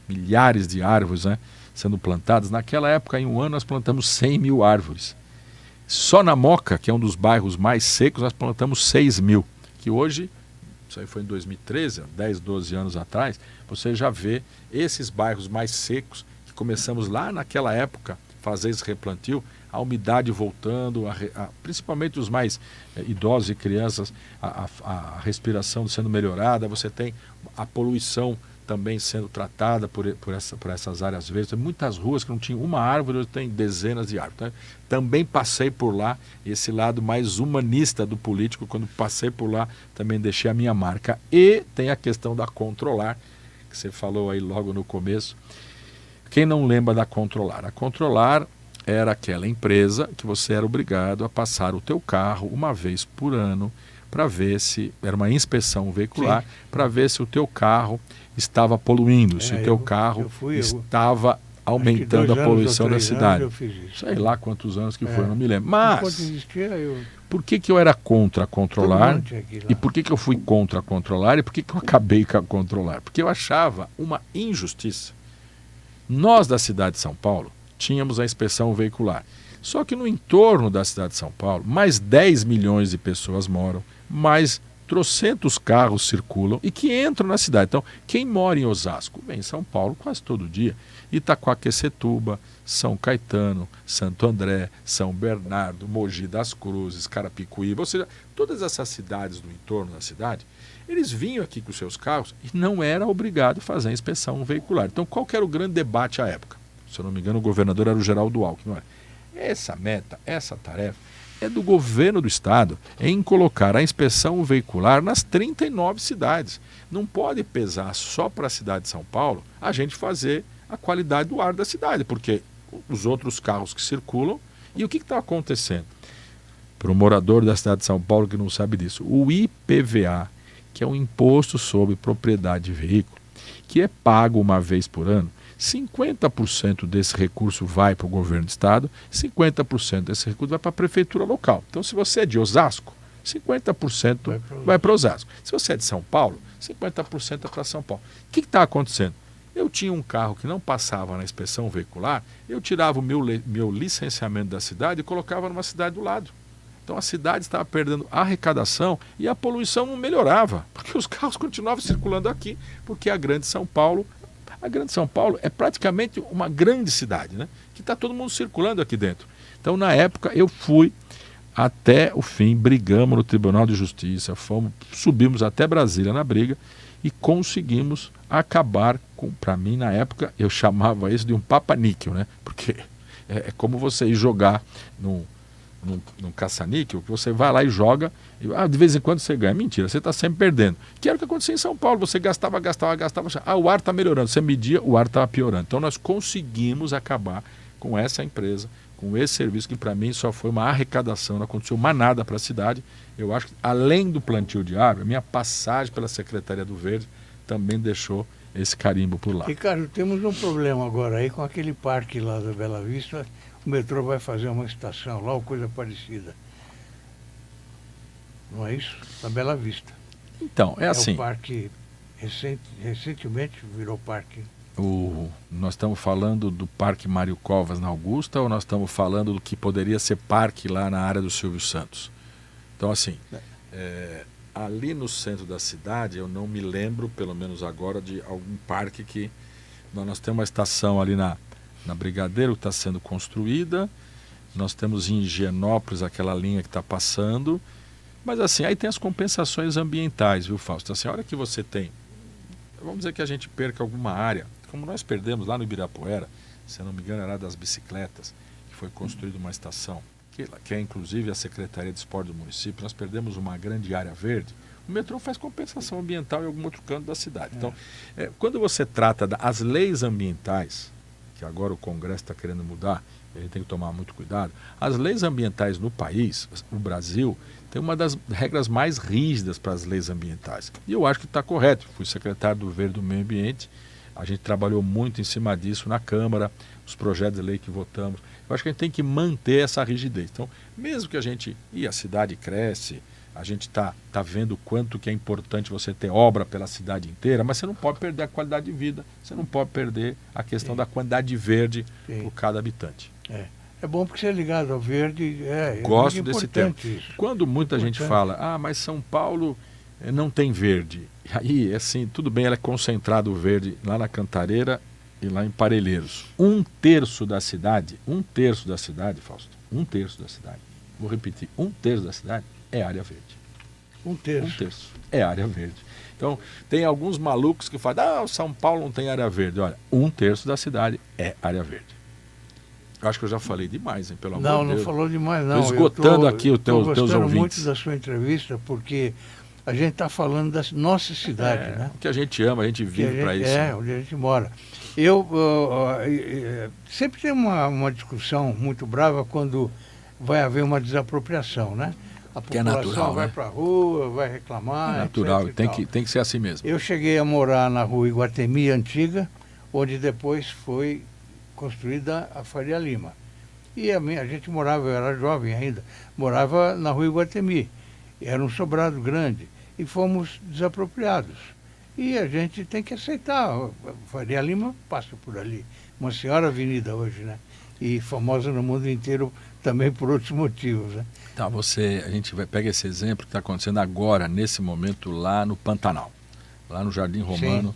Speaker 2: milhares de árvores, né, sendo plantadas. Naquela época, em 1 ano, nós plantamos 100 mil árvores. Só na Moca, que é um dos bairros mais secos, nós plantamos 6 mil. Que hoje, isso aí foi em 2013, 10, 12 anos atrás, você já vê esses bairros mais secos, que começamos lá naquela época, fazer esse replantio, a umidade voltando, principalmente os mais idosos e crianças, a respiração sendo melhorada, você tem a poluição também sendo tratada por essas áreas verdes. Tem muitas ruas que não tinham uma árvore, hoje tem dezenas de árvores. Então, também passei por lá, esse lado mais humanista do político, quando passei por lá, também deixei a minha marca. E tem a questão da Controlar, que você falou aí logo no começo. Quem não lembra da Controlar? A Controlar era aquela empresa que você era obrigado a passar o teu carro uma vez por ano para ver se, era uma inspeção veicular, para ver se o teu carro estava poluindo, se o teu carro estava aumentando a poluição da cidade. Sei lá quantos anos que foi, não me lembro. Mas, por que eu era contra a Controlar? E por que eu fui contra a Controlar? E por que eu acabei com a Controlar? Porque eu achava uma injustiça. Nós da cidade de São Paulo tínhamos a inspeção veicular. Só que no entorno da cidade de São Paulo, mais 10 milhões de pessoas moram, mais trocentos carros circulam e que entram na cidade. Então, quem mora em Osasco vem em São Paulo quase todo dia. Itaquaquecetuba, São Caetano, Santo André, São Bernardo, Mogi das Cruzes, Carapicuíba, ou seja, todas essas cidades do entorno da cidade, eles vinham aqui com seus carros e não era obrigado a fazer a inspeção veicular. Então, qual que era o grande debate à época? Se eu não me engano, o governador era o Geraldo Alckmin. Essa meta, essa tarefa é do governo do estado em colocar a inspeção veicular nas 39 cidades. Não pode pesar só para a cidade de São Paulo a gente fazer a qualidade do ar da cidade, porque os outros carros que circulam... E o que está acontecendo? Para o morador da cidade de São Paulo que não sabe disso, o IPVA, que é um imposto sobre propriedade de veículo, que é pago uma vez por ano, 50% desse recurso vai para o governo do estado, 50% desse recurso vai para a prefeitura local. Então, se você é de Osasco, 50% vai para Osasco. Se você é de São Paulo, 50% é para São Paulo. O que está acontecendo? Eu tinha um carro que não passava na inspeção veicular, eu tirava o meu licenciamento da cidade e colocava numa cidade do lado. Então a cidade estava perdendo a arrecadação e a poluição não melhorava, porque os carros continuavam circulando aqui, porque a Grande São Paulo é praticamente uma grande cidade, né? Que está todo mundo circulando aqui dentro. Então, na época, eu fui até o fim, brigamos no Tribunal de Justiça, subimos até Brasília na briga e conseguimos acabar com, para mim, na época, eu chamava isso de um papa-níquel, né? Porque é como você ir jogar num caça-níquel, que você vai lá e joga, e de vez em quando você ganha. Mentira, você está sempre perdendo. Que era o que acontecia em São Paulo, você gastava, o ar está melhorando, você media, o ar estava piorando. Então nós conseguimos acabar com essa empresa, com esse serviço, que para mim só foi uma arrecadação, não aconteceu mais nada para a cidade. Eu acho que, além do plantio de árvore, a minha passagem pela Secretaria do Verde também deixou esse carimbo por lá.
Speaker 1: Ricardo, temos um problema agora aí com aquele parque lá da Bela Vista. O metrô vai fazer uma estação lá ou coisa parecida. não é isso? Na Bela Vista.
Speaker 2: Então, é assim.
Speaker 1: É o parque, recentemente virou parque.
Speaker 2: Nós estamos falando do Parque Mário Covas na Augusta ou nós estamos falando do que poderia ser parque lá na área do Silvio Santos? Então, assim, ali no centro da cidade, eu não me lembro, pelo menos agora, de algum parque que... Nós temos uma estação ali na Brigadeiro que está sendo construída, nós temos em Higienópolis aquela linha que está passando, mas assim, aí tem as compensações ambientais, viu, Fausto? Assim, a hora que você tem... Vamos dizer que a gente perca alguma área, como nós perdemos lá no Ibirapuera, se eu não me engano era das bicicletas, que foi construída uma estação, que é inclusive a Secretaria de Esporte do município, nós perdemos uma grande área verde, o metrô faz compensação ambiental em algum outro canto da cidade. Então, quando você trata das leis ambientais, que agora o Congresso está querendo mudar, a gente tem que tomar muito cuidado, as leis ambientais no país, o Brasil, tem uma das regras mais rígidas para as leis ambientais. E eu acho que está correto. Fui secretário do Verde do Meio Ambiente, a gente trabalhou muito em cima disso na Câmara, os projetos de lei que votamos. Eu acho que a gente tem que manter essa rigidez. Então, mesmo que a gente... E a cidade cresce, a gente está vendo o quanto que é importante você ter obra pela cidade inteira, mas você não pode perder a qualidade de vida, você não pode perder a questão da quantidade de verde por cada habitante.
Speaker 1: É bom porque você é ligado ao verde.
Speaker 2: Gosto desse tema.
Speaker 1: Isso.
Speaker 2: Quando muita gente fala, mas São Paulo não tem verde. Aí, assim, tudo bem, ela é concentrado o verde lá na Cantareira e lá em Parelheiros. 1/3 da cidade, Fausto, 1/3 da cidade, vou repetir, 1/3 da cidade é área verde.
Speaker 1: 1/3
Speaker 2: é área verde. Então, tem alguns malucos que falam, São Paulo não tem área verde. Olha, 1/3 da cidade é área verde. Eu acho que eu já falei demais, hein, pelo amor de Deus.
Speaker 1: Não falou demais, não.
Speaker 2: Estou esgotando aqui os teus ouvintes.
Speaker 1: Eu gosto muito da sua entrevista, porque a gente está falando da nossa cidade, né?
Speaker 2: Que a gente ama, a gente vive para isso.
Speaker 1: Onde a gente mora. Sempre tem uma discussão muito brava quando vai haver uma desapropriação, né? A população
Speaker 2: natural,
Speaker 1: vai
Speaker 2: né?
Speaker 1: para a rua, vai reclamar.
Speaker 2: É natural, tem que ser assim mesmo.
Speaker 1: Eu cheguei a morar na rua Iguatemi Antiga, onde depois foi construída a Faria Lima. E a gente morava, eu era jovem ainda, morava na rua Iguatemi. Era um sobrado grande. E fomos desapropriados. E a gente tem que aceitar. A Faria Lima passa por ali. Uma senhora avenida hoje, né? E famosa no mundo inteiro também por outros motivos, né?
Speaker 2: Tá, a gente pega esse exemplo que está acontecendo agora, nesse momento, lá no Pantanal. Lá no Jardim Romano,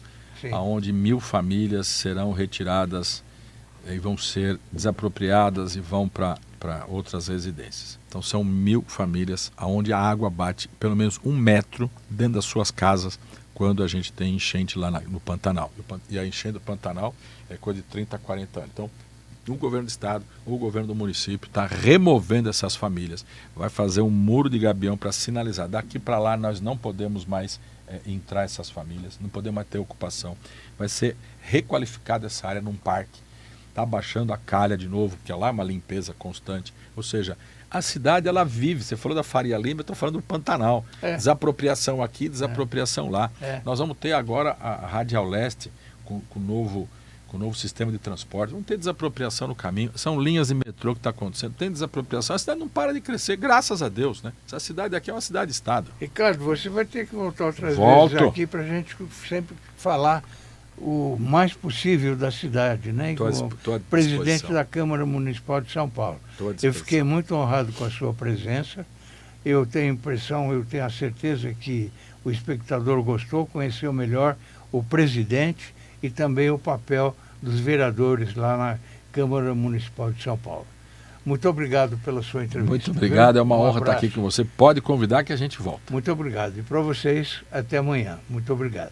Speaker 2: onde 1000 famílias serão retiradas e vão ser desapropriadas e vão para outras residências. Então são 1000 famílias onde a água bate pelo menos 1 metro dentro das suas casas quando a gente tem enchente lá no Pantanal. E a enchente do Pantanal é coisa de 30 a 40 anos. Então, o governo do estado, o governo do município está removendo essas famílias. Vai fazer um muro de gabião para sinalizar. Daqui para lá nós não podemos mais entrar essas famílias, não podemos mais ter ocupação. Vai ser requalificada essa área num parque. Está baixando a calha de novo, porque lá é uma limpeza constante. Ou seja, a cidade ela vive. Você falou da Faria Lima, eu estou falando do Pantanal. Desapropriação aqui, desapropriação lá. Nós vamos ter agora a Radial Leste com o novo sistema de transporte. Vamos ter desapropriação no caminho. São linhas de metrô que está acontecendo. Tem desapropriação. A cidade não para de crescer, graças a Deus, né? Essa cidade aqui é uma cidade-estado.
Speaker 1: Ricardo, você vai ter que voltar outras vezes aqui para a gente sempre falar o mais possível da cidade, né? Como presidente da Câmara Municipal de São Paulo. Eu fiquei muito honrado com a sua presença. Eu tenho a certeza que o espectador gostou, conheceu melhor o presidente e também o papel dos vereadores lá na Câmara Municipal de São Paulo. Muito obrigado pela sua entrevista.
Speaker 2: Muito obrigado, é uma honra estar aqui com você. Pode convidar que a gente volta.
Speaker 1: Muito obrigado. E para vocês, até amanhã. Muito obrigado.